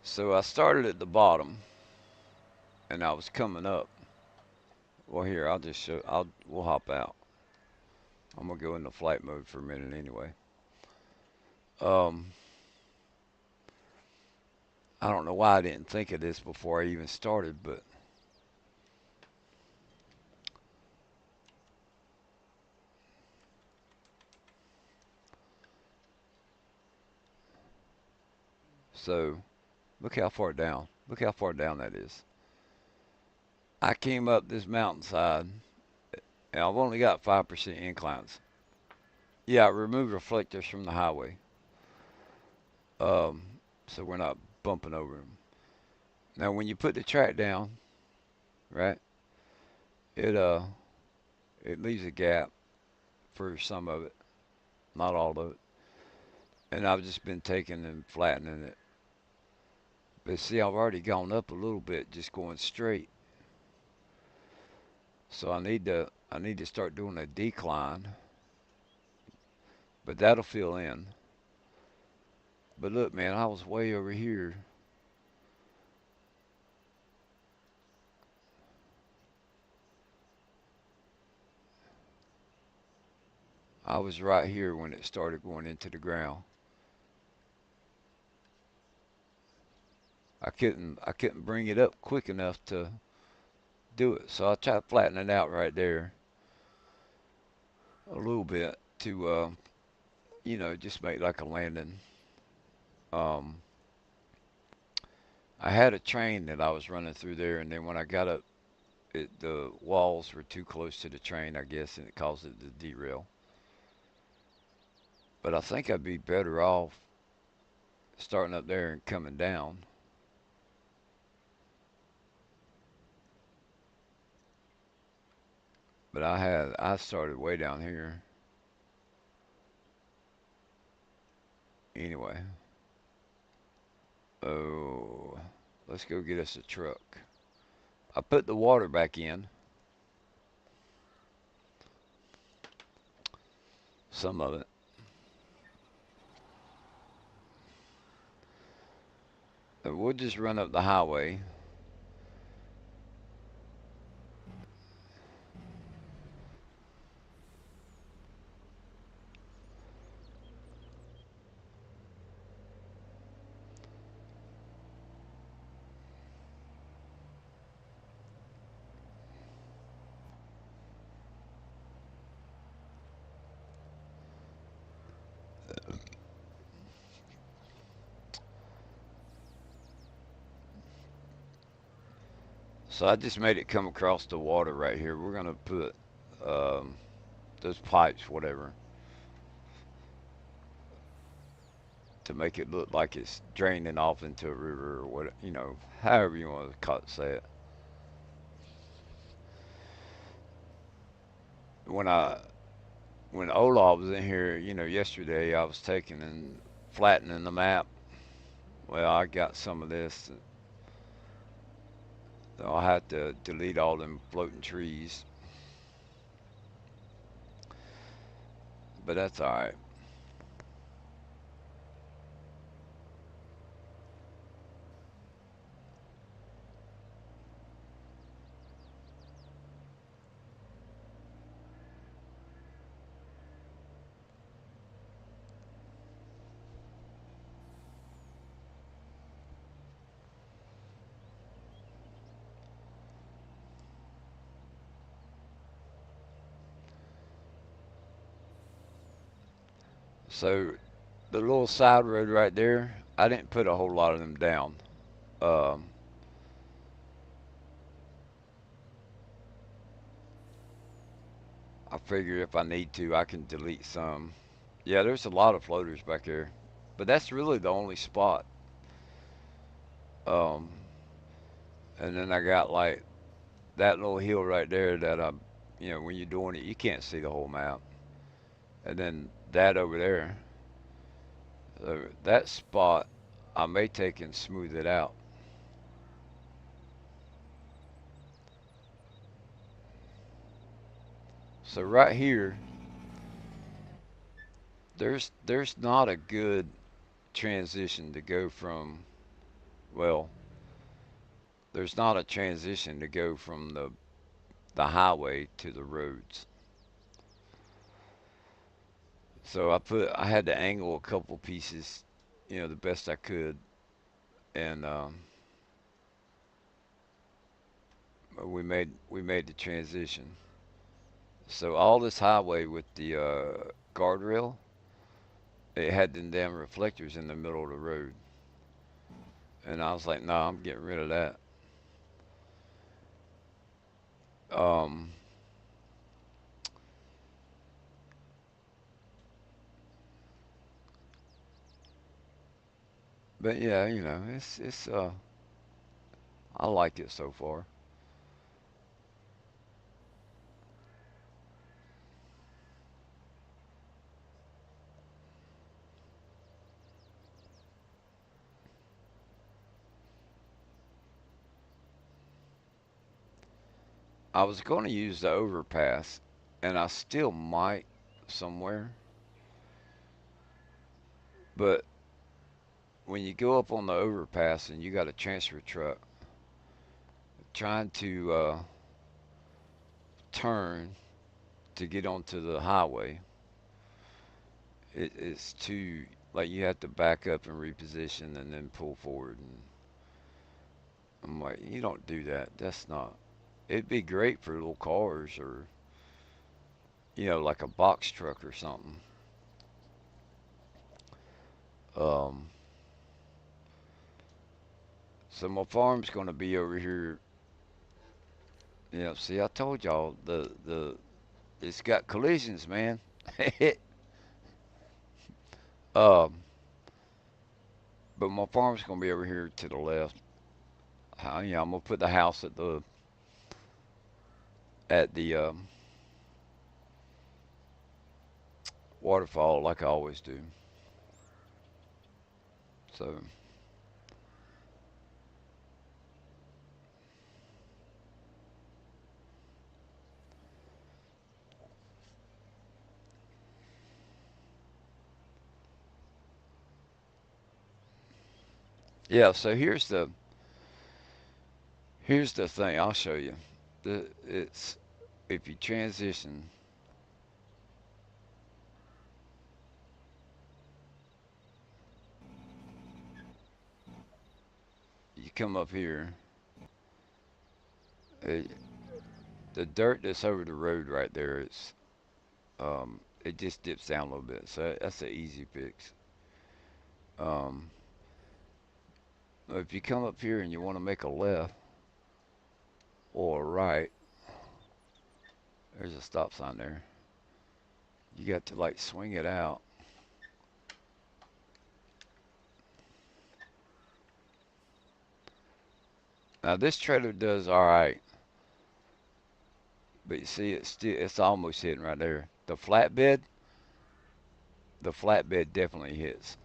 So I started at the bottom, and I was coming up. Well, here I'll just show. We'll hop out. I'm gonna go into flight mode for a minute anyway. Um, I don't know why I didn't think of this before I even started, but so look how far down. Look how far down that is. I came up this mountainside, and I've only got 5% inclines. Yeah, I removed reflectors from the highway, um, so we're not bumping over them. Now, when you put the track down, right, it it leaves a gap for some of it, not all of it. And I've just been taking and flattening it. But see, I've already gone up a little bit just going straight. So I need to start doing a decline, but that'll fill in. But look, man, I was way over here. I was right here when it started going into the ground. I couldn't bring it up quick enough to do it. So I tried to flatten it out right there a little bit to just make like a landing. Um, I had a train that I was running through there, and then when I got up, the walls were too close to the train, I guess, and it caused it to derail. But I think I'd be better off starting up there and coming down. But I started way down here anyway. Oh, let's go get us a truck. I put the water back in, some of it. We'll just run up the highway. So I just made it come across the water right here. We're gonna put um, those pipes, whatever, to make it look like it's draining off into a river or what, however you want to say it. When I when Olaf was in here, yesterday I was taking and flattening the map. Well, I got some of this. So I'll have to delete all them floating trees, but that's all right. So the little side road right there, I didn't put a whole lot of them down. Um, I figure if I need to, I can delete some. Yeah, there's a lot of floaters back there, but that's really the only spot. Um, and then I got like that little hill right there that when you're doing it, you can't see the whole map. And then that over there, that spot, I may take and smooth it out. So right here, there's not a good transition to go from, well, there's not a transition to go from the highway to the roads. So I had to angle a couple pieces, the best I could, and we made the transition. So all this highway with the guardrail, it had them damn reflectors in the middle of the road, and I was like, nah, I'm getting rid of that. Um, but yeah, it's I like it so far. I was going to use the overpass, and I still might somewhere, but when you go up on the overpass and you got a transfer truck trying to turn to get onto the highway, it's too, like, you have to back up and reposition and then pull forward. And I'm like, you don't do that. That's not. It'd be great for little cars or like a box truck or something. Um, so my farm's going to be over here. See, I told y'all the it's got collisions, man. um, but my farm's going to be over here to the left. I'm gonna put the house at the waterfall like I always do. So yeah, so here's the thing. I'll show you. It's if you transition, you come up here. It, the dirt that's over the road right there, it just dips down a little bit. So that's an easy fix. Um, if you come up here and you want to make a left or a right, there's a stop sign there. You got to like swing it out. Now this trailer does all right, but you see it's almost hitting right there. The flatbed definitely hits.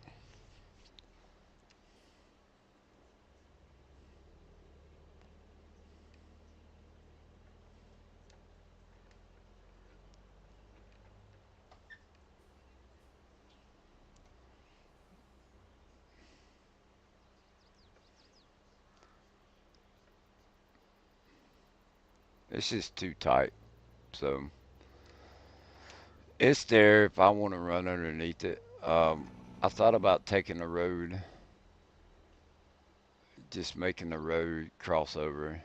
It's just too tight. So it's there if I want to run underneath it. I thought about taking the road, just making the road crossover,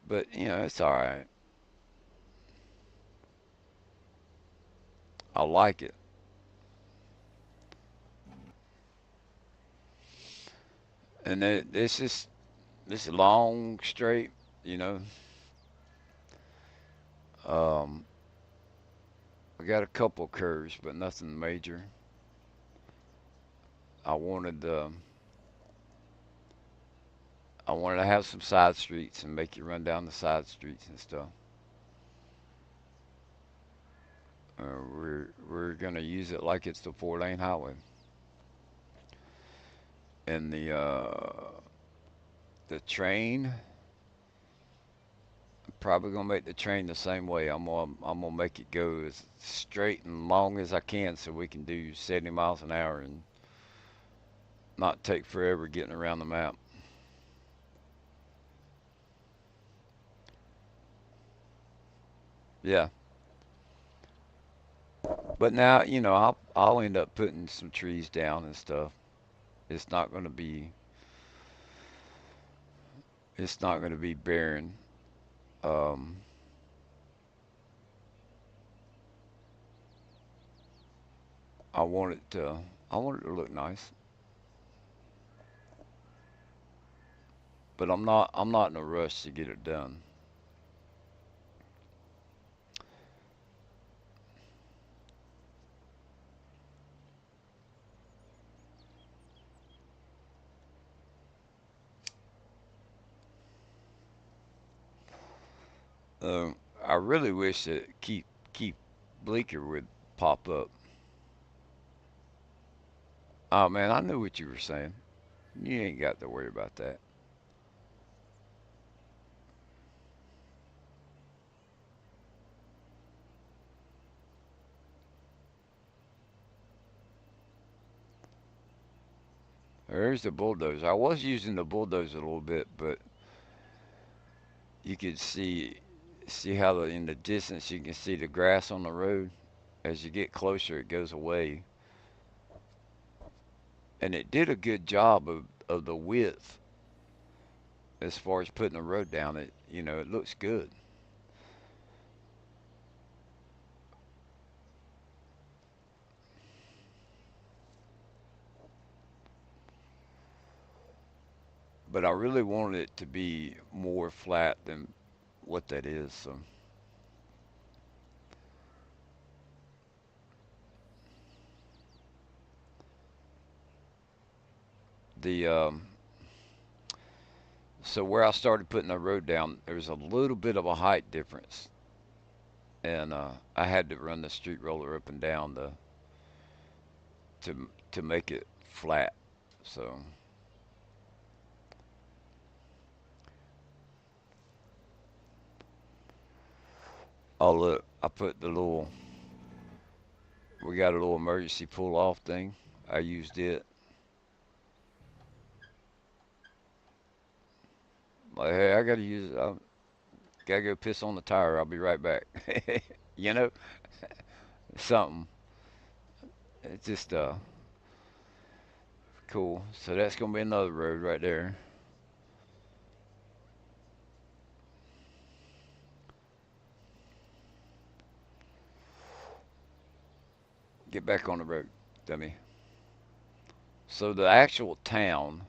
but it's all right. I like it, and it's just this long straight. You know, um, I got a couple curves, but nothing major. I wanted I wanted to have some side streets and make you run down the side streets and stuff. We're gonna use it like it's the 4-lane highway. And the train, I'm probably gonna make the train the same way. I'm gonna make it go as straight and long as I can so we can do 70 miles an hour and not take forever getting around the map. Yeah. But now, I'll end up putting some trees down and stuff. It's not gonna be it's not gonna be barren. Um, I want it to I want it to look nice, but I'm not in a rush to get it done. Um, I really wish that keep Bleecker would pop up. Oh man, I knew what you were saying. You ain't got to worry about that. There's the bulldozer. I was using the bulldozer a little bit, but you could see how in the distance you can see the grass on the road. As you get closer, it goes away, and it did a good job of the width as far as putting the road down. It looks good. But I really wanted it to be more flat than what that is. So the so where I started putting the road down, there was a little bit of a height difference, and I had to run the street roller up and down to make it flat. So oh look, I put the little we got a little emergency pull off thing. I used it. Like, hey, I gotta use it. I gotta go piss on the tire. I'll be right back. you know, something. It's just cool. So that's gonna be another road right there. Get back on the road, dummy. So the actual town,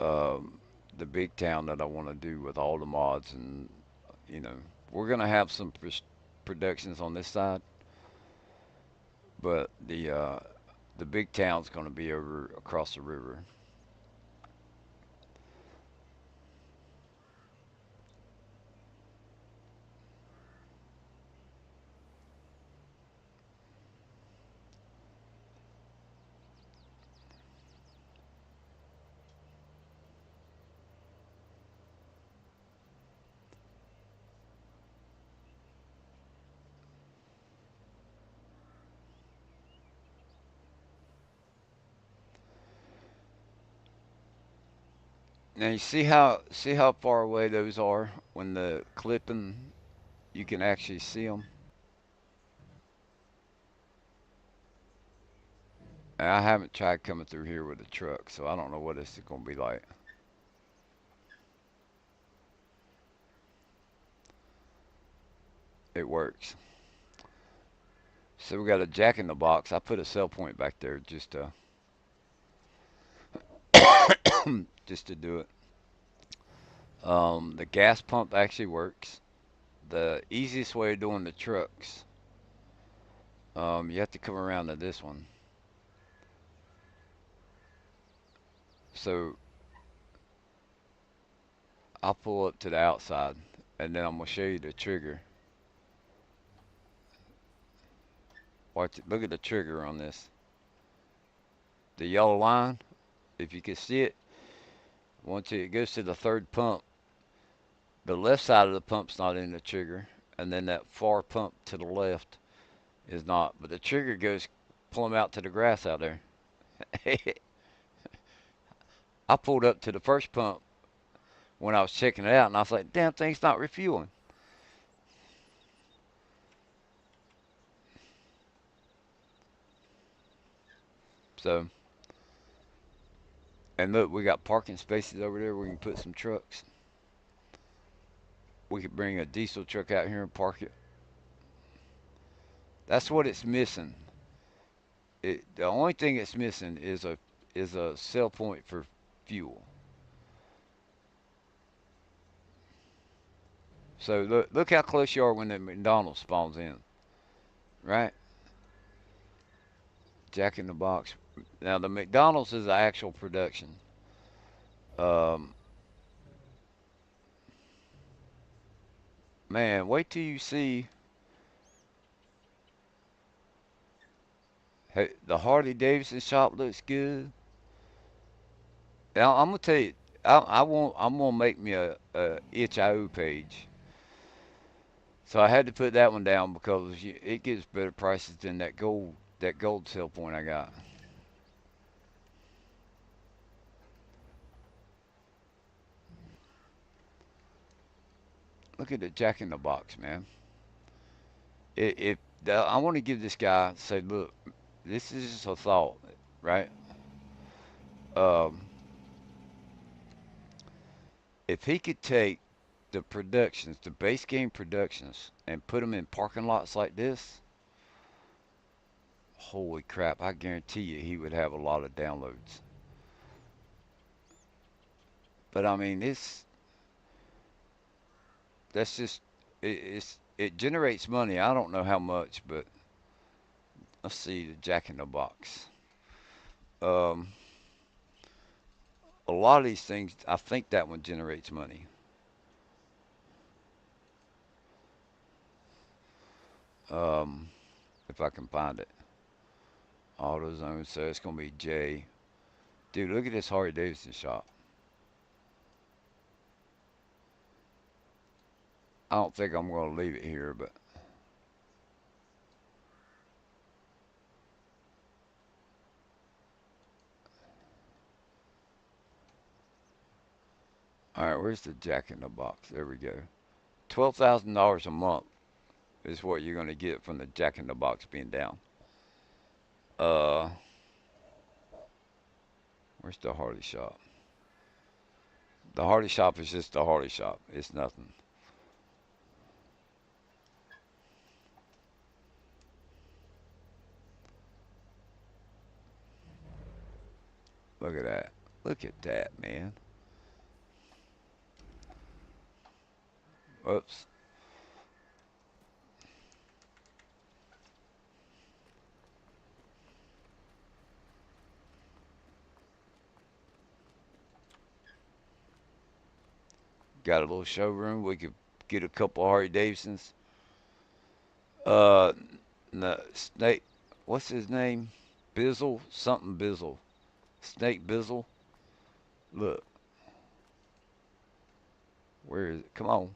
um, the big town that I want to do with all the mods, and you know, we're gonna have some productions on this side, but the big town's gonna be over across the river. Now you see how far away those are when the clipping you can actually see them. I haven't tried coming through here with a truck, so I don't know what this is gonna be like. It works. So we got a jack in the box. I put a cell point back there just to do it. The gas pump actually works. The easiest way of doing the trucks, you have to come around to this one. So I'll pull up to the outside, and then I'm gonna show you the trigger. Watch it. Look at the trigger on this. The yellow line, if you can see it, once it goes to the third pump, the left side of the pump's not in the trigger, and then that far pump to the left is not. But the trigger goes plumb out to the grass out there. I pulled up to the first pump when I was checking it out, and I was like, damn thing's not refueling. So, and look, we got parking spaces over there where we can put some trucks. We could bring a diesel truck out here and park it. That's what it's missing. The only thing it's missing is a sell point for fuel. So look how close you are when the McDonald's spawns in, right? Jack in the Box. Now the McDonald's is the actual production. Um, Man, wait till you see. Hey, the Harley Davidson shop looks good. Now I'm gonna tell you, I'm gonna make me a itch.io page. So I had to put that one down because it gives better prices than that gold sell point I got. Look at the Jack in the Box, man. If I want to give this guy say, look, this is just a thought, right? Um, if he could take the productions, the base game productions, and put them in parking lots like this, holy crap! I guarantee you he would have a lot of downloads. But I mean, that's just it generates money. I don't know how much, but let's see the Jack in the Box. Um, a lot of these things, I think that one generates money. Um, if I can find it. AutoZone, so it's gonna be J. Dude, look at this Harley Davidson shop. I don't think I'm gonna leave it here, but all right, where's the Jack in the Box? There we go. $12,000 a month is what you're gonna get from the Jack in the Box being down. Uh, where's the Harley shop? The Harley shop is just the Harley shop. It's nothing. Look at that. Look at that, man. Oops. Got a little showroom. We could get a couple Harley Davidsons. Uh, no, Snake. What's his name? Bizzle? Something Bizzle. Snake Bizzle. Look, where is it? Come on.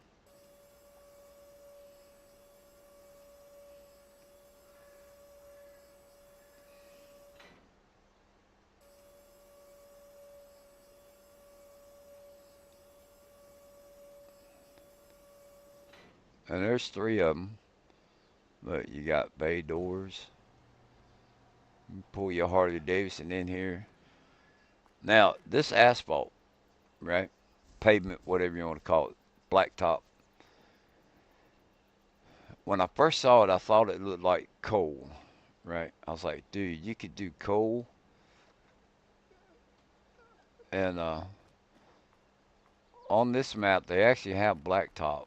And there's three of them. Look, you got bay doors. You pull your Harley Davidson in here. Now, this asphalt, right? Pavement, whatever you want to call it, blacktop. When I first saw it, I thought it looked like coal, right? I was like, dude, you could do coal. And on this map, they actually have blacktop,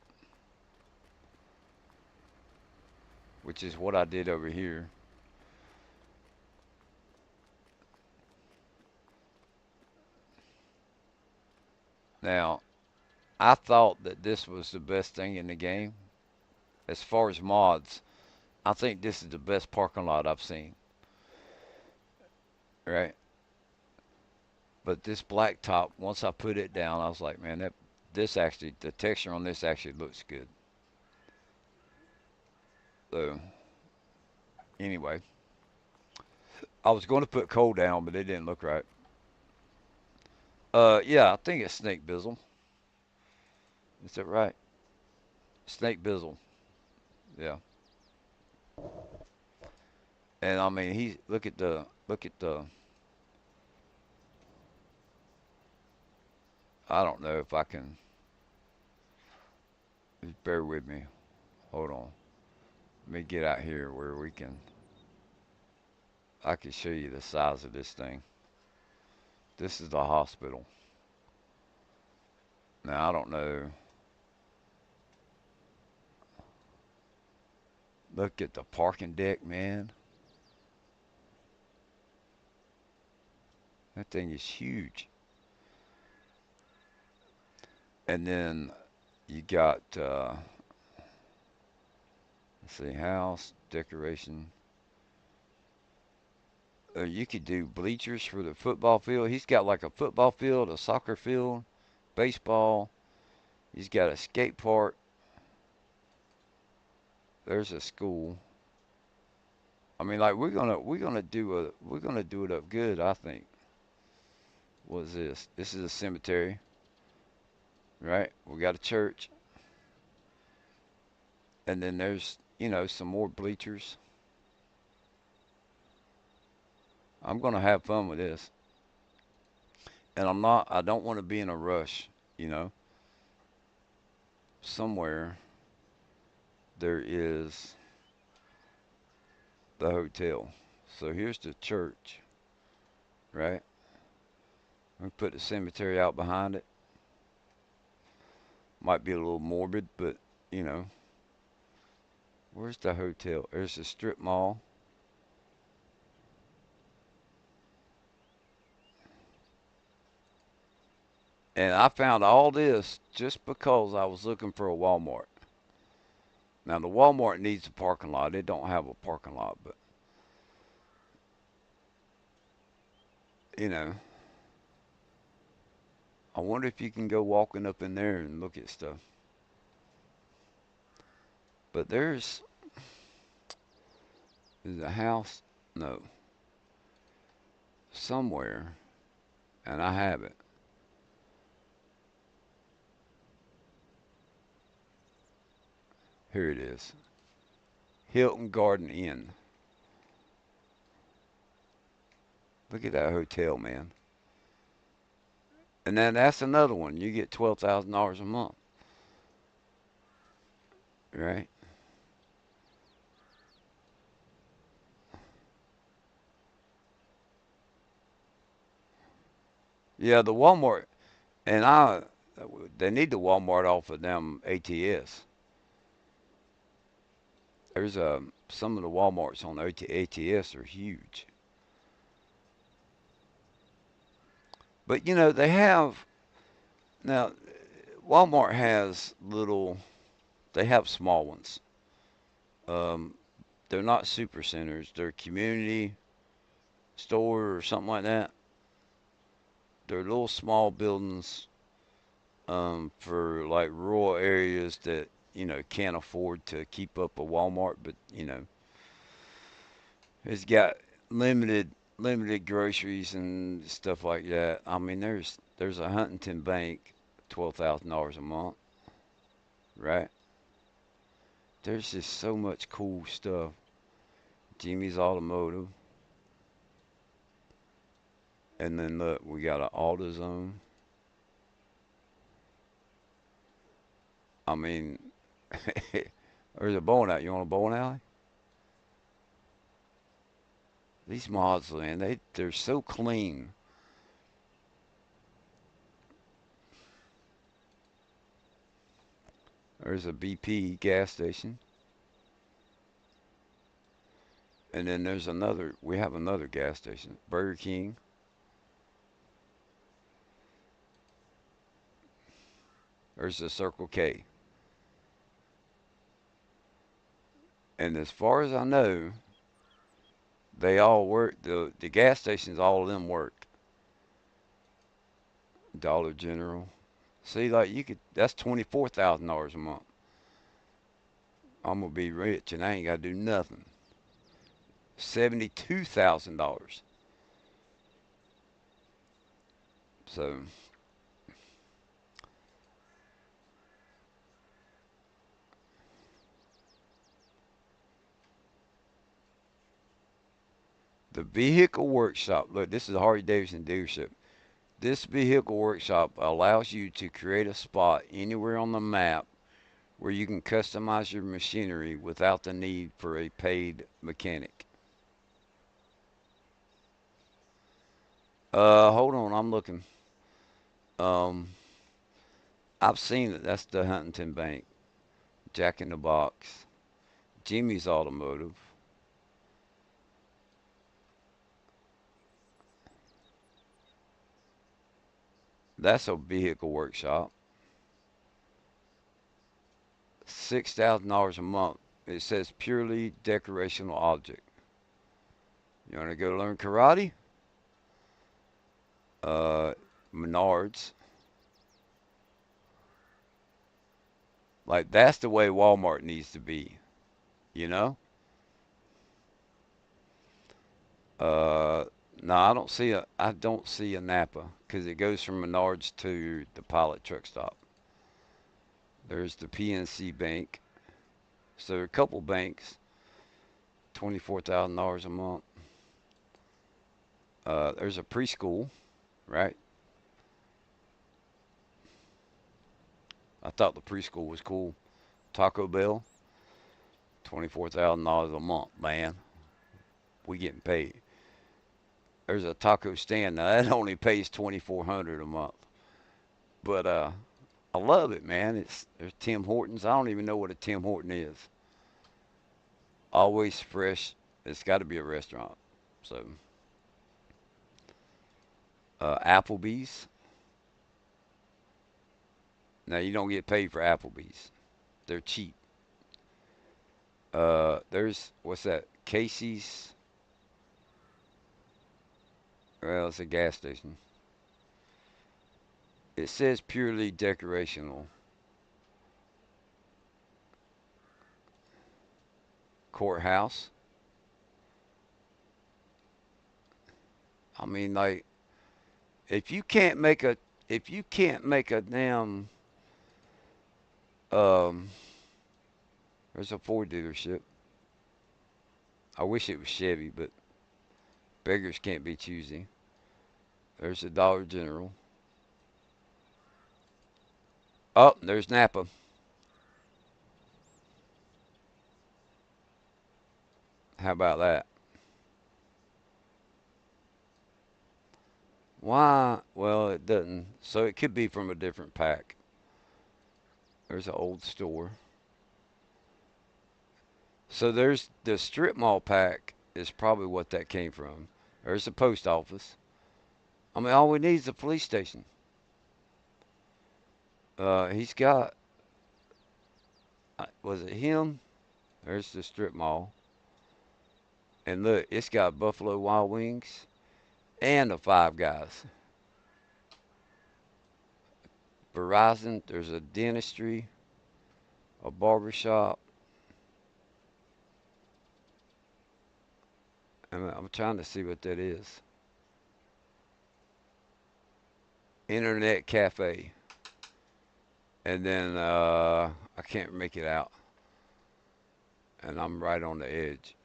which is what I did over here. Now, I thought that this was the best thing in the game. As far as mods, I think this is the best parking lot I've seen. Right? But this blacktop, once I put it down, I was like, man, that this actually, the texture on this actually looks good. So anyway, I was going to put coal down, but it didn't look right. Yeah, I think it's Snake Bizzle. Is that right? Snake Bizzle. Yeah. And I mean, he look at the. I don't know if I can. Just bear with me. Hold on. Let me get out here where we can. I can show you the size of this thing. This is the hospital. Now I don't know. Look at the parking deck, man. That thing is huge. And then you got let's see, house decoration. You could do bleachers for the football field. He's got like a football field, a soccer field, baseball. He's got a skate park. There's a school. I mean, like we're gonna do it up good. I think. What is this? This is a cemetery, right? We got a church, and then there's some more bleachers. I'm gonna have fun with this, and I'm not. I don't want to be in a rush. You know, somewhere there is the hotel. So here's the church, right? We put the cemetery out behind it. Might be a little morbid, but you know, where's the hotel? There's the strip mall. And I found all this just because I was looking for a Walmart. Now the Walmart needs a parking lot. It don't have a parking lot, but you know, I wonder if you can go walking up in there and look at stuff. But there's a house, no, somewhere, and I have it. Here it is. Hilton Garden Inn. Look at that hotel, man. And then that's another one. You get $12,000 a month, right? Yeah, the Walmart, and they need the Walmart off of them ATS. There's some of the Walmarts on ATS are huge, but they have now. Walmart has little. They have small ones. Um, they're not super centers. They're community store or something like that. They're little small buildings for like rural areas that can't afford to keep up a Walmart, but it's got limited groceries and stuff like that. I mean, there's a Huntington Bank, $12,000 a month, right? There's just so much cool stuff. Jimmy's Automotive, and then look, we got an AutoZone. I mean, there's a bowling alley. You want a bowling alley? These mods, man, they're so clean. There's a BP gas station, and then there's another. We have another gas station, Burger King. There's the Circle K. And as far as I know, they all work. The gas stations, all of them work. Dollar General. See, like you could. That's $24,000 a month. I'm gonna be rich and I ain't gotta do nothing. $72,000. So the vehicle workshop. Look, this is a Harley Davidson dealership. This vehicle workshop allows you to create a spot anywhere on the map where you can customize your machinery without the need for a paid mechanic. Hold on, I'm looking. Um, I've seen it. That's the Huntington Bank. Jack in the Box. Jimmy's Automotive. That's a vehicle workshop. $6,000 a month. It says purely decorational object. You want to go learn karate? Uh, Menards. Like that's the way Walmart needs to be. You know? Uh, no, I don't see a Napa because it goes from Menards to the Pilot truck stop. There's the PNC Bank. So there are a couple banks, $24,000 a month. There's a preschool, right? I thought the preschool was cool. Taco Bell, $24,000 a month, man. We getting paid. There's a taco stand now that only pays 2,400 a month, but I love it, man. There's Tim Hortons. I don't even know what a Tim Horton is. Always fresh. It's got to be a restaurant. So Applebee's. Now you don't get paid for Applebee's. They're cheap. There's what's that? Casey's. Well, it's a gas station. It says purely decorational. Courthouse. I mean, like if you can't make a if you can't make a damn um, there's a Ford dealership. I wish it was Chevy, but beggars can't be choosy. There's a Dollar General. Oh, there's Napa. How about that? Why? Well, it doesn't. So it could be from a different pack. There's an old store. So there's the strip mall pack is probably what that came from. There's the post office. I mean, all we need is a police station. He's got, was it him? There's the strip mall. And look, it's got Buffalo Wild Wings and the Five Guys. Verizon, there's a dentistry, a barber shop. And I'm trying to see what that is. Internet cafe. And then I can't make it out. And I'm right on the edge.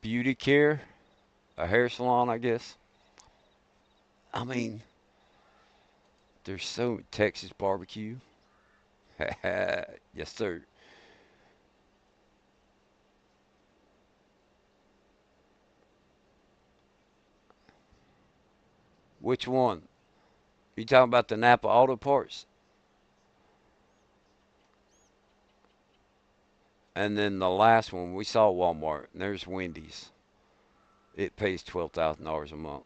Beauty care, a hair salon, I guess. I mean, there's so Texas barbecue. Yes, sir. Which one? You talking about the Napa Auto Parts? And then the last one, we saw Walmart. And there's Wendy's. It pays $12,000 a month.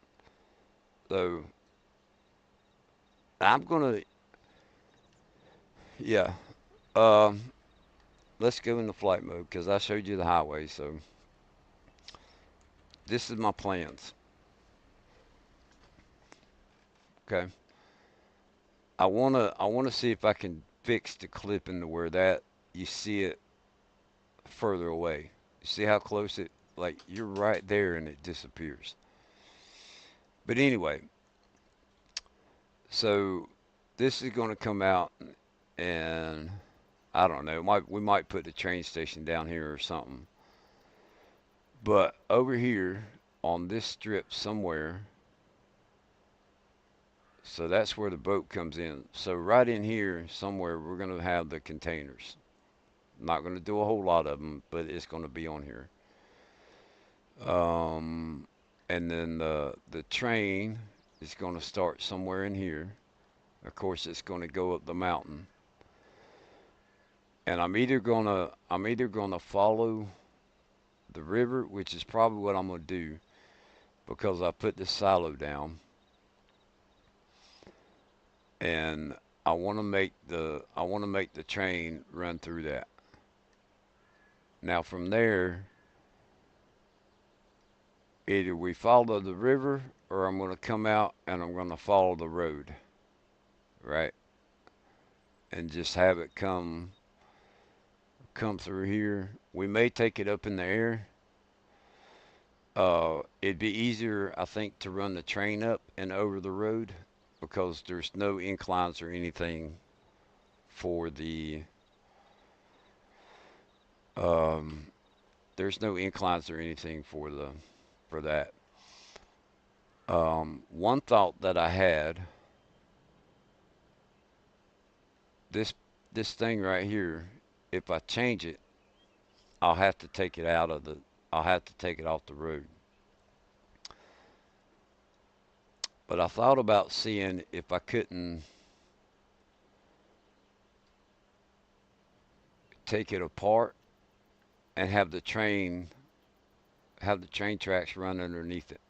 So I'm gonna, yeah. Um, let's go into flight mode because I showed you the highway. So this is my plans. Okay. I wanna see if I can fix the clipping to where that you see it further away. You see how close it, like you're right there and it disappears. But anyway, so this is gonna come out and I don't know. We might put the train station down here or something. But over here on this strip somewhere, so that's where the boat comes in. So right in here somewhere, we're gonna have the containers. Not gonna do a whole lot of them, but it's gonna be on here. Um, and then the train is gonna start somewhere in here. Of course, it's gonna go up the mountain, and I'm either gonna follow the river, which is probably what I'm gonna do because I put the silo down, and I want to make the train run through that. Now from there, either we follow the river or I'm going to come out and I'm going to follow the road, right? And just have it come through here. We may take it up in the air. It'd be easier, I think, to run the train up and over the road because there's no inclines or anything for the um, there's no inclines or anything for that. One thought that I had, this this thing right here, if I change it, I'll have to take it out of the I'll have to take it off the road. But I thought about seeing if I couldn't take it apart and have the train tracks run underneath it.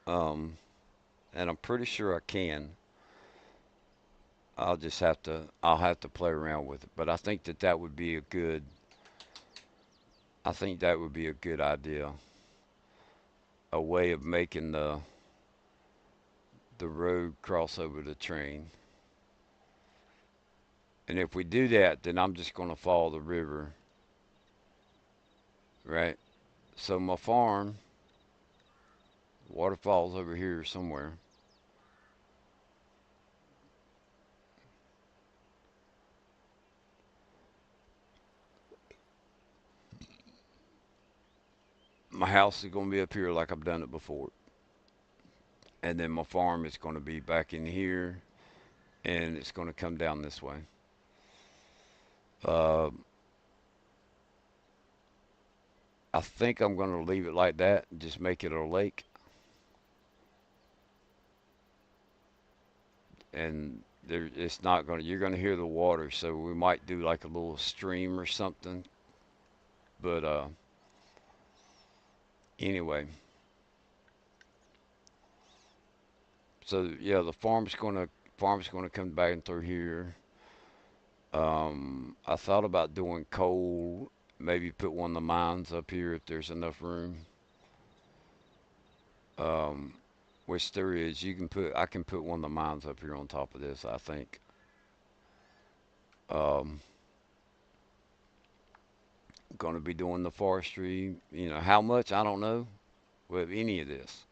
Um, and I'm pretty sure I can. I'll have to play around with it. But I think that would be a good idea. A way of making the road cross over the train. And if we do that, then I'm just going to follow the river, right? So my farm, waterfall's over here somewhere. My house is going to be up here like I've done it before. And then my farm is going to be back in here and it's going to come down this way. Uh, I think I'm going to leave it like that and just make it a lake. And it's not going to, you're going to hear the water. So we might do like a little stream or something. But anyway, so yeah, the farm's going to come back in through here. I thought about doing coal, maybe put one of the mines up here if there's enough room. Um, which there is. I can put one of the mines up here on top of this, I think. Um, going to be doing the forestry. How much? I don't know with any of this.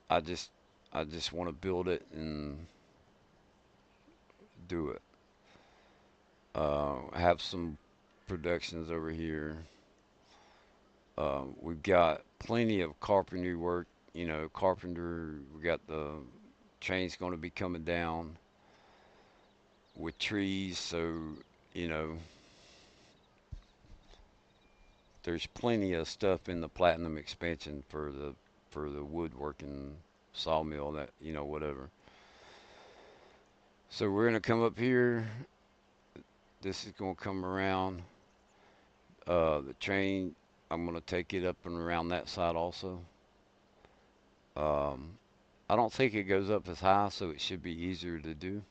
I just, I just want to build it and do it. Have some productions over here. We've got plenty of carpentry work. Carpenter. We got the train's going to be coming down with trees, so you know there's plenty of stuff in the platinum expansion for the woodworking sawmill that whatever. So we're gonna come up here. This is gonna come around. The train, I'm gonna take it up and around that side also. Um, I don't think it goes up as high, so it should be easier to do.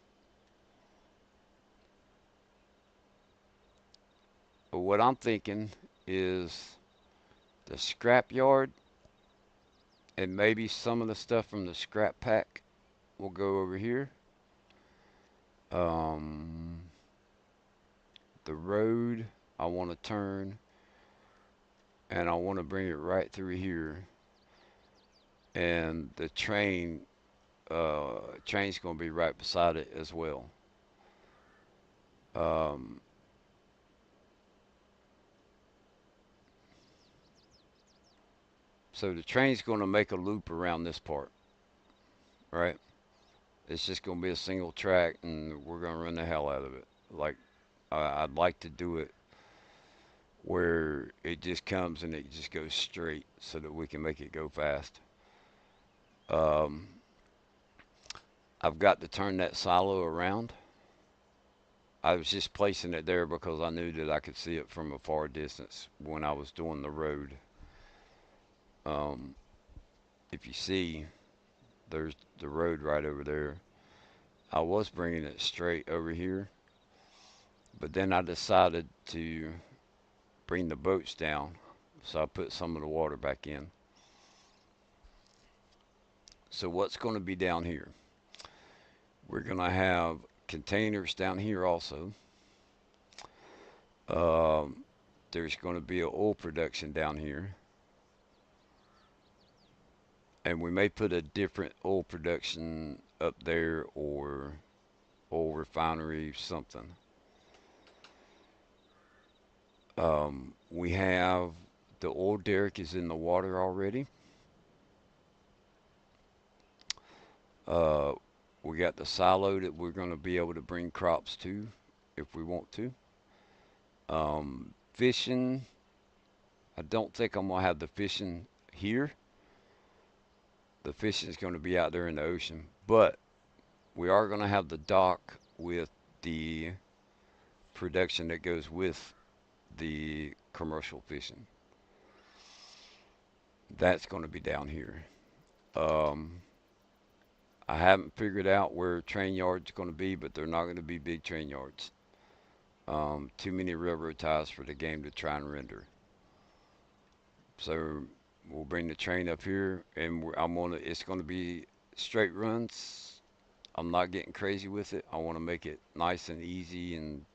But what I'm thinking is the scrap yard and maybe some of the stuff from the scrap pack will go over here. Um, the road, I want to turn and I want to bring it right through here. And the train's going to be right beside it as well. Um, so the train's going to make a loop around this part, right? It's just going to be a single track, and we're going to run the hell out of it. Like I'd like to do it where it just comes and it just goes straight, so that we can make it go fast. Um, I've got to turn that silo around. I was just placing it there because I knew that I could see it from a far distance when I was doing the road. Um, if you see, there's the road right over there. I was bringing it straight over here, but then I decided to bring the boats down, so I put some of the water back in. So what's going to be down here? We're going to have containers down here also. Um, there's going to be an oil production down here, and we may put a different oil production up there or oil refinery, something. We have the oil derrick is in the water already. Uh, we got the silo that we're going to be able to bring crops to if we want to. Fishing, I don't think I'm going to have the fishing here. The fishing is going to be out there in the ocean, but we are going to have the dock with the production that goes with the commercial fishing. That's going to be down here. Um, I haven't figured out where train yards going to be, but they're not going to be big train yards. Too many railroad ties for the game to try and render. So we'll bring the train up here, and I'm gonna. It's going to be straight runs. I'm not getting crazy with it. I want to make it nice and easy, and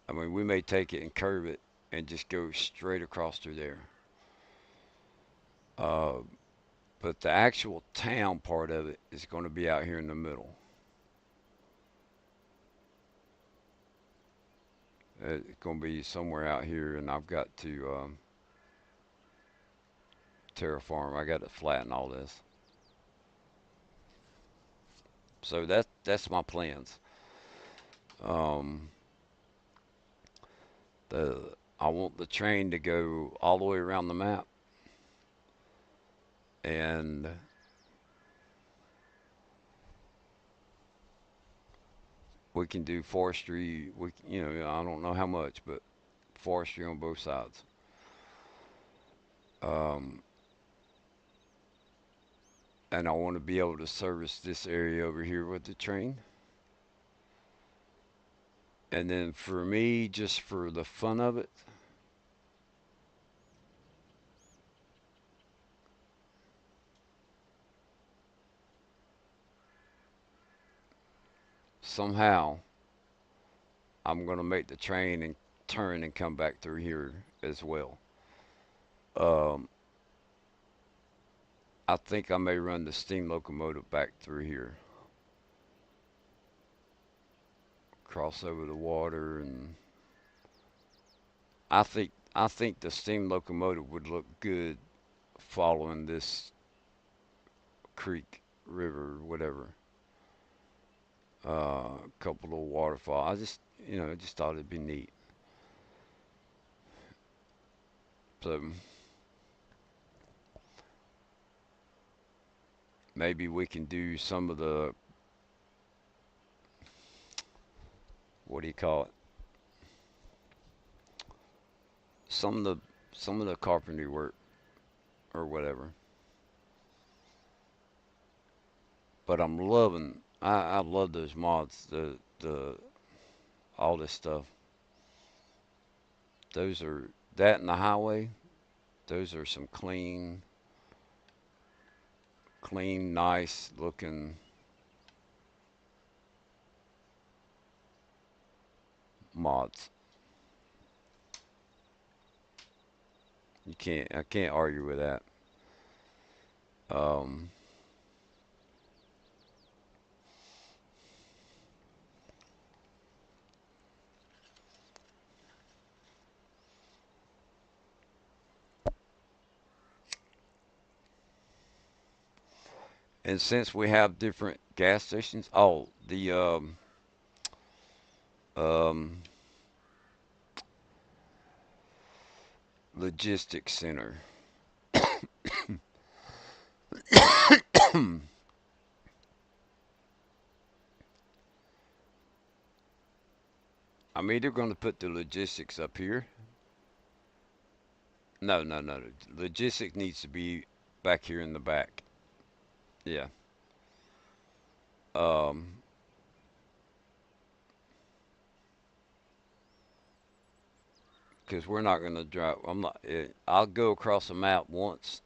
I mean we may take it and curve it and just go straight across through there. Uh, but the actual town part of it is going to be out here in the middle. It's going to be somewhere out here, and I've got to terraform. I got to flatten all this. So that's my plans. Um, the I want the train to go all the way around the map, and we can do forestry. I don't know how much, but forestry on both sides. Um, and I want to be able to service this area over here with the train. And then for me, just for the fun of it, somehow I'm going to make the train and turn and come back through here as well. Um, I think I may run the steam locomotive back through here, cross over the water, and I think the steam locomotive would look good following this creek, river, whatever. A couple of waterfall. I just thought it'd be neat. So maybe we can do some of the, what do you call it? some of the carpentry work or whatever. But I'm loving. I love those mods. The all this stuff. Those are that and the highway. Those are some clean, nice looking mods. I can't argue with that. Um, and since we have different gas stations, oh, the um, logistics center. I'm either going to put the logistics up here. No, no, no. Logistics needs to be back here in the back. Yeah. Um, because we're not going to drive. I'm not. I'll go across the map once.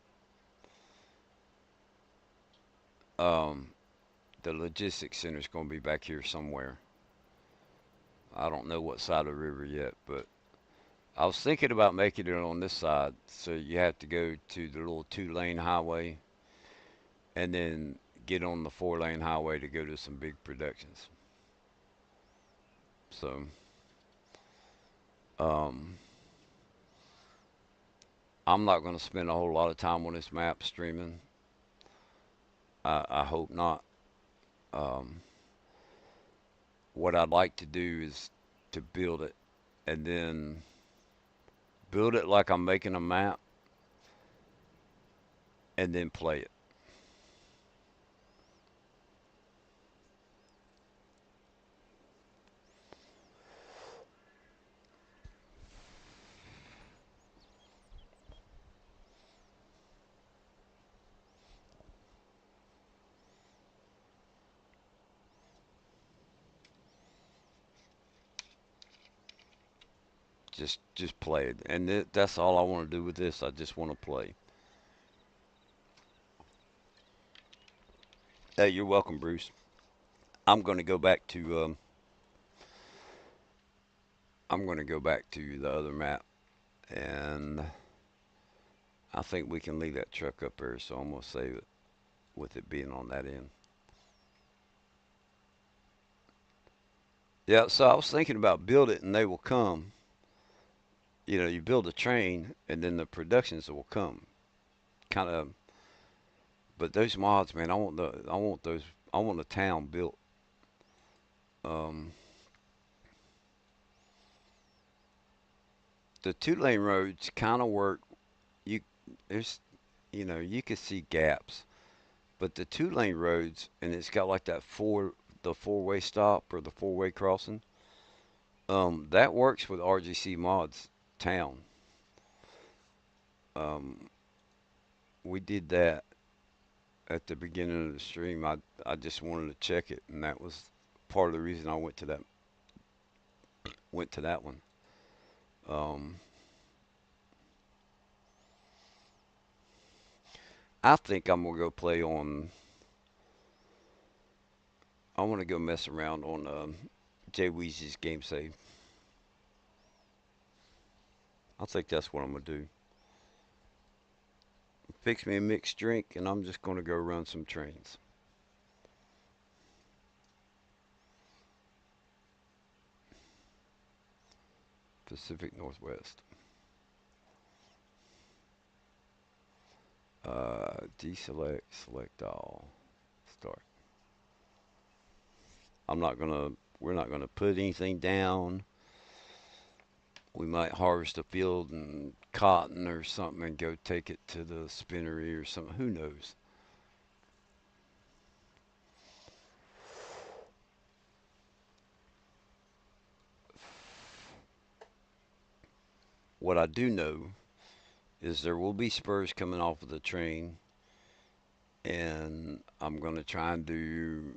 Um, the logistics center is going to be back here somewhere. I don't know what side of the river yet, but I was thinking about making it on this side. So you have to go to the little 2 lane highway and then get on the 4 lane highway to go to some big productions. So, um, I'm not going to spend a whole lot of time on this map streaming. I hope not. Um, what I'd like to do is to build it and then build it like I'm making a map and then play it. Just play it. And that's all I want to do with this. I just want to play. Hey, you're welcome, Bruce. I'm going to go back to I'm going to go back to the other map, and I think we can leave that truck up there. So I'm going to save it with it being on that end. Yeah. So I was thinking about build it, and they will come. You know, you build a train, and then the productions will come. Kind of. But those mods, man, I want those. I want a town built. Um, the 2 lane roads kind of work. You there's you can see gaps, but the 2 lane roads and it's got like that the 4-way stop or the 4-way crossing. That works with RGC mods town. Um, we did that at the beginning of the stream. I just wanted to check it, and that was part of the reason I went to that one. Um, I think I'm gonna go play on. I want to go mess around on Jay Weezy's game save. I think that's what I'm gonna do. Fix me a mixed drink, and I'm just gonna go run some trains. Pacific Northwest. Deselect, select all, start. I'm not gonna. We're not gonna put anything down. We might harvest a field and cotton or something and go take it to the spinnery or something. Who knows? What I do know is there will be spurs coming off of the train, and I'm going to try and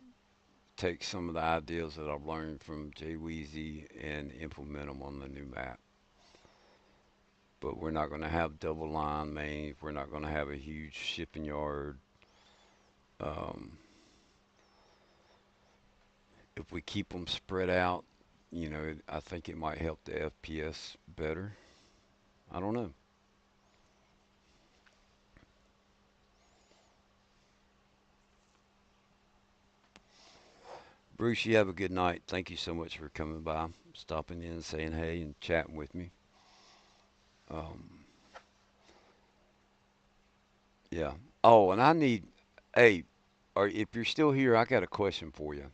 take some of the ideas that I've learned from Jay Weezy and implement them on the new map. But we're not going to have double line mains. We're not going to have a huge shipping yard. Um, if we keep them spread out, I think it might help the FPS better. I don't know. Bruce, you have a good night. Thank you so much for coming by, stopping in, saying hey, and chatting with me. Um, yeah. Oh, and hey, or if you're still here, I got a question for you,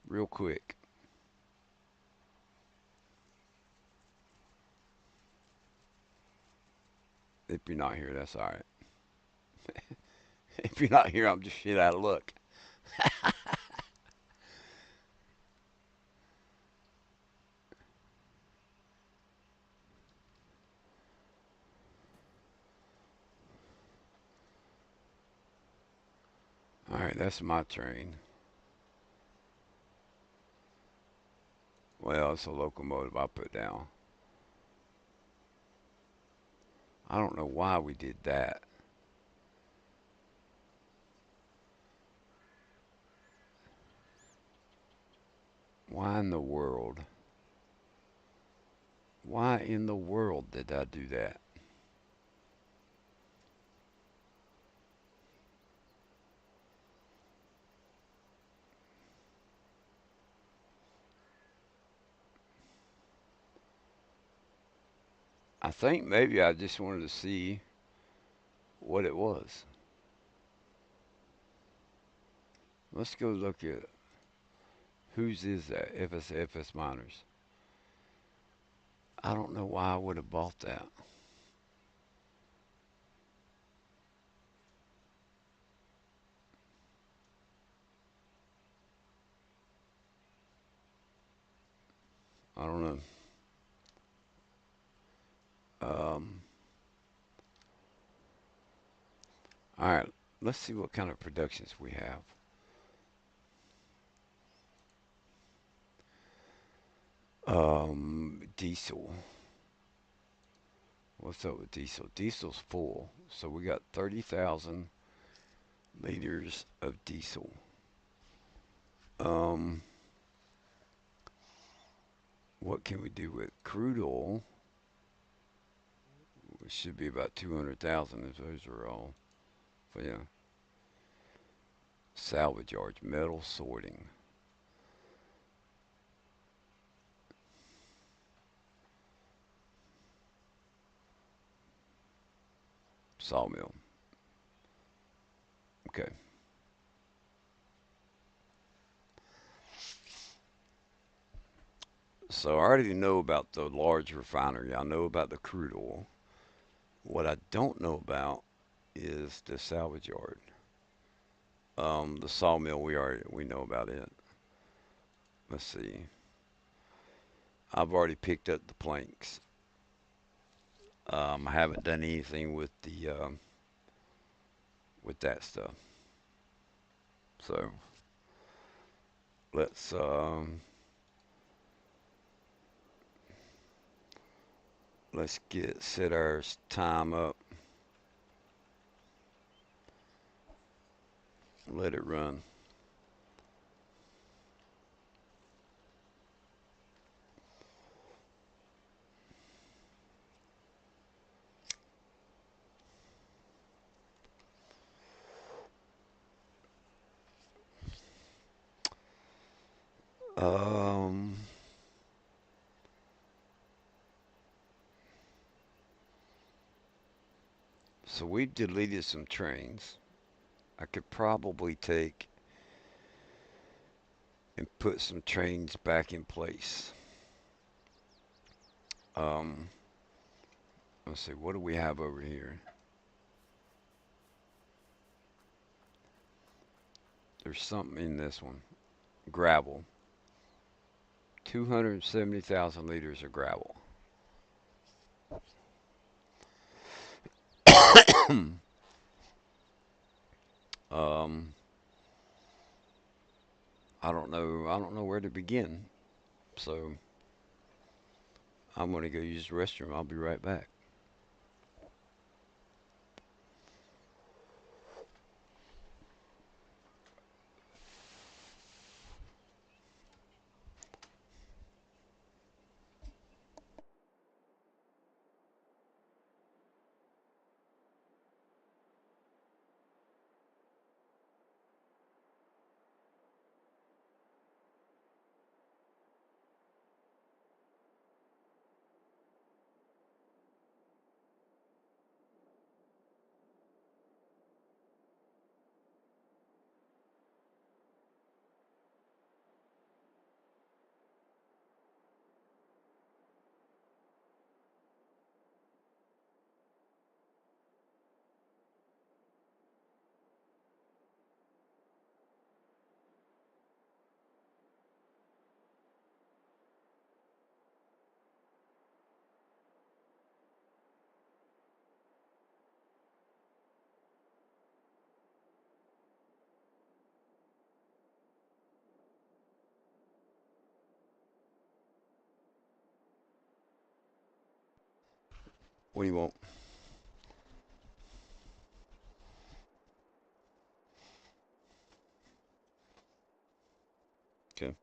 real quick. If you're not here, that's all right. If you're not here, I'm just shit out of luck. All right, that's my train. Well, it's a locomotive I put down. I don't know why we did that. Why in the world? Why in the world did I do that? I think maybe I just wanted to see what it was. Let's go look at whose is that? FS miners. I don't know why I would have bought that. I don't know. Um, all right, let's see what kind of productions we have. Diesel. What's up with diesel? Diesel's full, so we got 30,000 liters of diesel. Um, what can we do with crude oil? It should be about 200,000 if those are all. But yeah, salvage yards, metal sorting, sawmill. Okay. So I already know about the large refinery. I know about the crude oil. What I don't know about is the salvage yard. The sawmill we know about it. Let's see. I've already picked up the planks. I haven't done anything with that stuff. So let's let's get set our time up. Let it run. Um, so we've deleted some trains. I could probably take and put some trains back in place. Um, let's see, what do we have over here? There's something in this one. Gravel. 270,000 liters of gravel. um, I don't know. I don't know where to begin. So I'm gonna go use the restroom. I'll be right back. What do you want? Okay.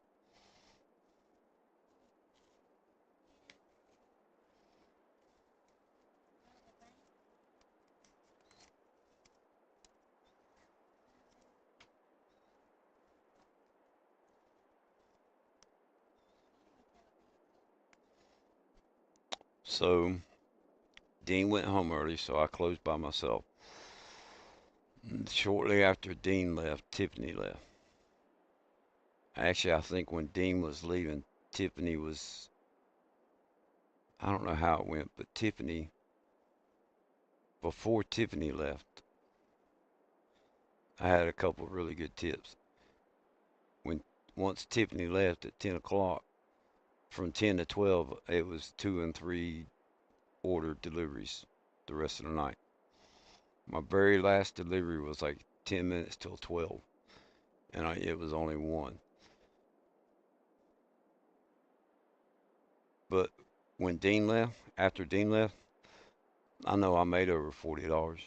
So Dean went home early, so I closed by myself. Shortly after Dean left, Tiffany left. Actually, I think when Dean was leaving, Tiffany was, I don't know how it went, but before Tiffany left, I had a couple of really good tips. When Once Tiffany left at 10 o'clock, from 10 to 12, it was 2 and 3 order deliveries the rest of the night. My very last delivery was like 10 minutes till 12, and it was only one. But when Dean left, after Dean left, I know I made over $40.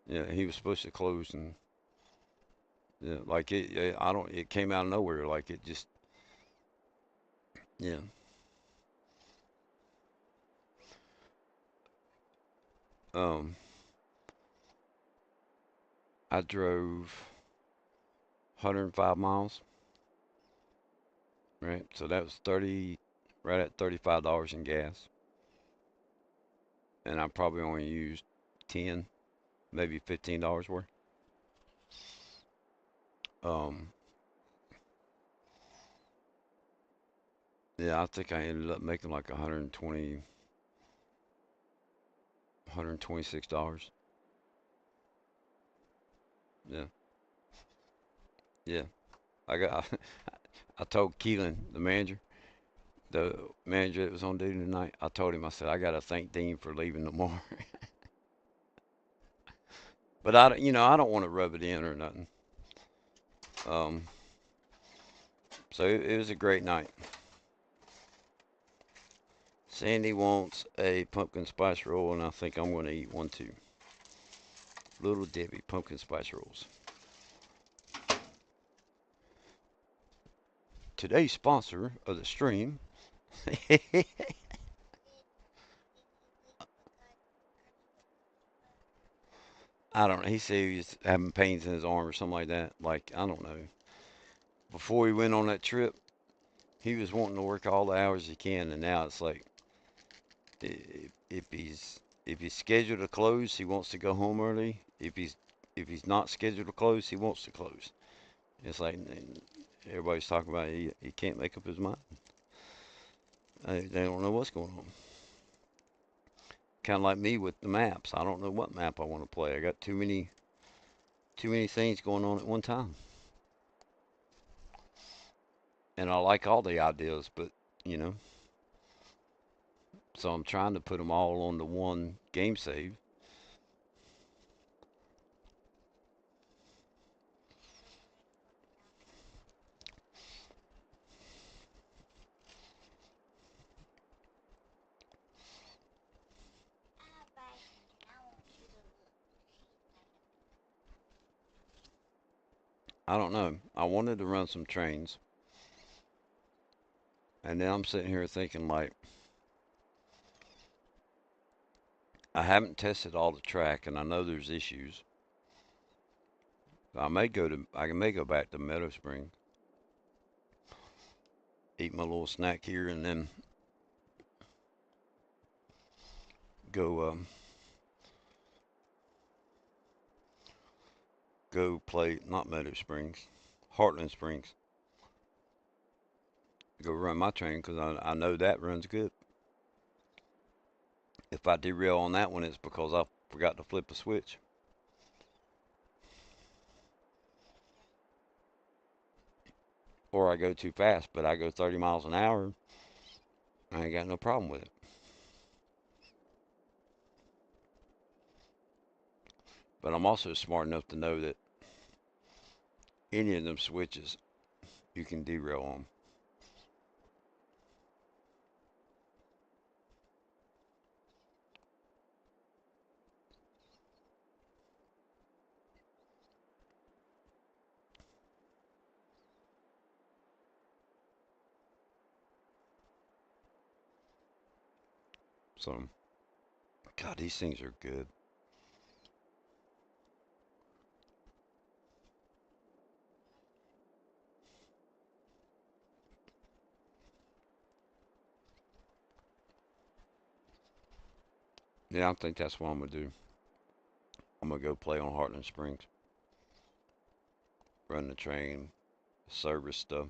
Yeah, he was supposed to close, and yeah, like I don't. It came out of nowhere. Like it just, yeah. Um, I drove 105 miles, right? So that was 30, right at $35 in gas, and I probably only used 10, maybe $15 worth. Um, yeah, I think I ended up making like 126. Yeah, yeah. I got. I told Keelan, the manager that was on duty tonight. I told him. I said I got to thank Dean for leaving tomorrow. But I don't want to rub it in or nothing. Um, so it was a great night. Sandy wants a pumpkin spice roll, and I think I'm going to eat one too. Little Debbie pumpkin spice rolls. Today's sponsor of the stream. I don't know. He said he was having pains in his arm or something like that. Like, I don't know. Before he went on that trip, he was wanting to work all the hours he can, and now it's like if he's scheduled to close, he wants to go home early. If he's not scheduled to close, he wants to close. It's like everybody's talking about he can't make up his mind. They don't know what's going on. Kind of like me with the maps. I don't know what map I want to play. I got too many things going on at one time. And I like all the ideas, but you know, so I'm trying to put them all on the one game save. I don't know. I wanted to run some trains, and then I'm sitting here thinking like I haven't tested all the track, and I know there's issues. I may go back to Meadow Spring, eat my little snack here, and then go go play not Meadow Springs, Heartland Springs. Go run my train because I know that runs good. If I derail on that one, it's because I forgot to flip a switch, or I go too fast. But I go 30 miles an hour, I ain't got no problem with it. But I'm also smart enough to know that any of them switches you can derail on. So, God, these things are good. Yeah, I think that's what I'm gonna do. I'm gonna go play on Heartland Springs, run the train, service stuff,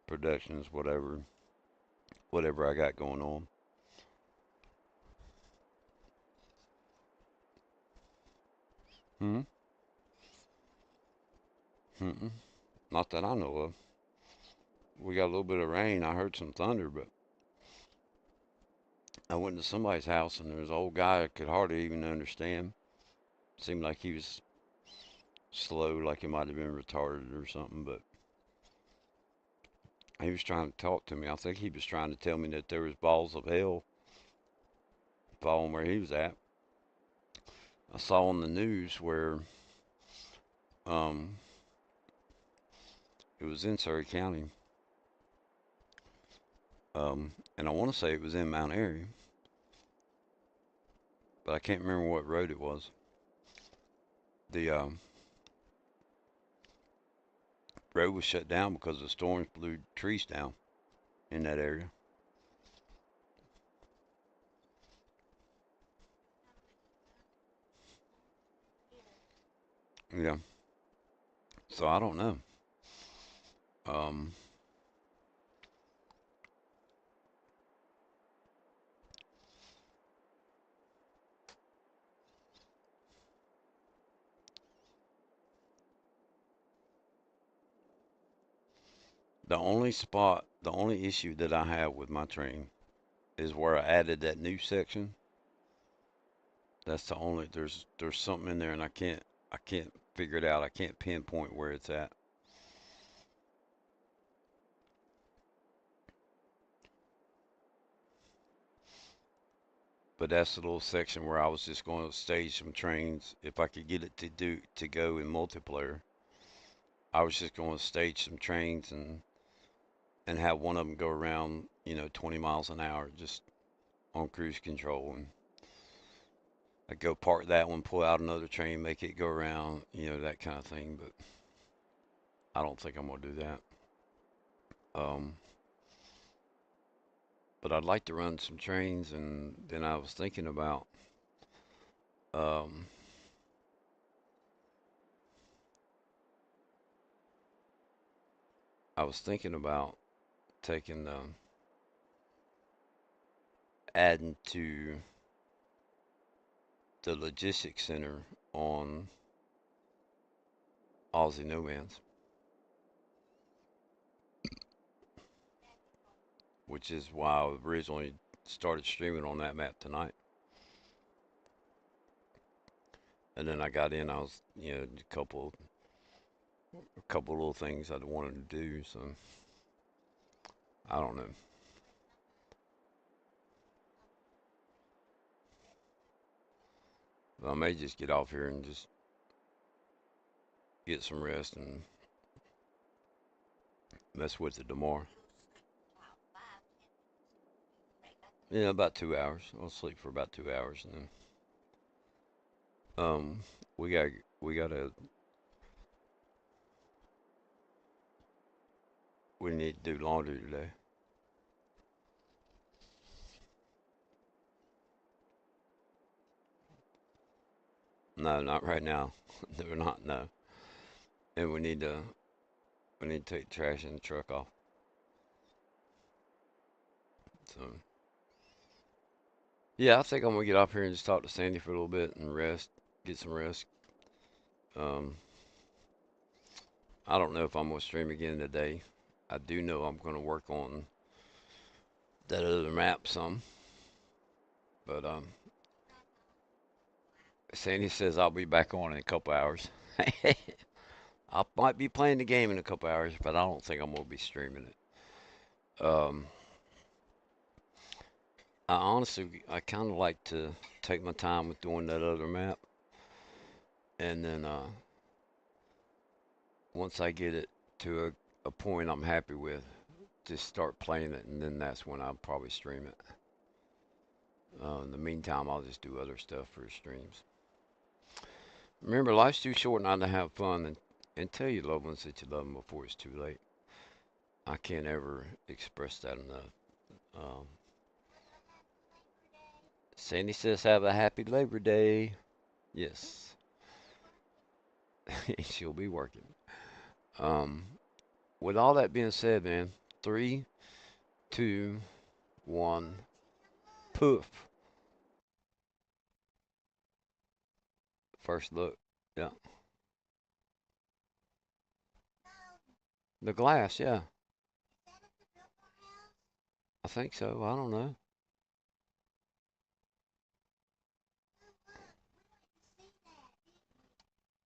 productions, whatever I got going on. Hmm. Hmm. Not that I know of. We got a little bit of rain. I heard some thunder, but I went to somebody's house and there was an old guy I could hardly even understand. Seemed like he was slow, like he might have been retarded or something, but he was trying to talk to me. I think he was trying to tell me that there was balls of hell falling where he was at. I saw on the news where um, it was in Surrey County, and I want to say it was in Mount Airy, but I can't remember what road it was. The road was shut down because the storms blew trees down in that area. Yeah, so I don't know. Um, the only issue that I have with my train is where I added that new section. That's the only there's something in there and I can't figure it out. I can't pinpoint where it's at. But that's the little section where I was just going to stage some trains. If I could get it to go in multiplayer, I was just going to stage some trains and have one of them go around, 20 miles an hour just on cruise control, and I go park that one, pull out another train, make it go around, that kind of thing. But I don't think I'm gonna do that. Um, but I'd like to run some trains, and then um, I was thinking about taking adding to the logistics center on Aussie No Man's, which is why I originally started streaming on that map tonight. And then I got in, I was, a couple little things I wanted to do, so I don't know. But I may just get off here and just get some rest and mess with it tomorrow. Yeah, about 2 hours. I'll sleep for about 2 hours, and then um, we got we gotta we need to do laundry today. No, not right now. They're not. No, and we need to take the trash in the truck off. So yeah, I think I'm gonna get up here and just talk to Sandy for a little bit and rest, get some rest. Um, I don't know if I'm gonna stream again today. I do know I'm gonna work on that other map some, but Sandy says I'll be back on in a couple hours. I might be playing the game in a couple hours, but I don't think I'm gonna be streaming it. I kind of like to take my time with doing that other map, and then once I get it to a point I'm happy with, just start playing it, and then that's when I'll probably stream it. In the meantime, I'll just do other stuff for streams. Remember, life's too short not to have fun, and tell your loved ones that you love them before it's too late. I can't ever express that enough. Um, Sandy says, have a happy Labor Day. Yes, she'll be working. Um, with all that being said, man, three, two, one, poof. First look. Yeah. The glass, yeah. I think so. I don't know.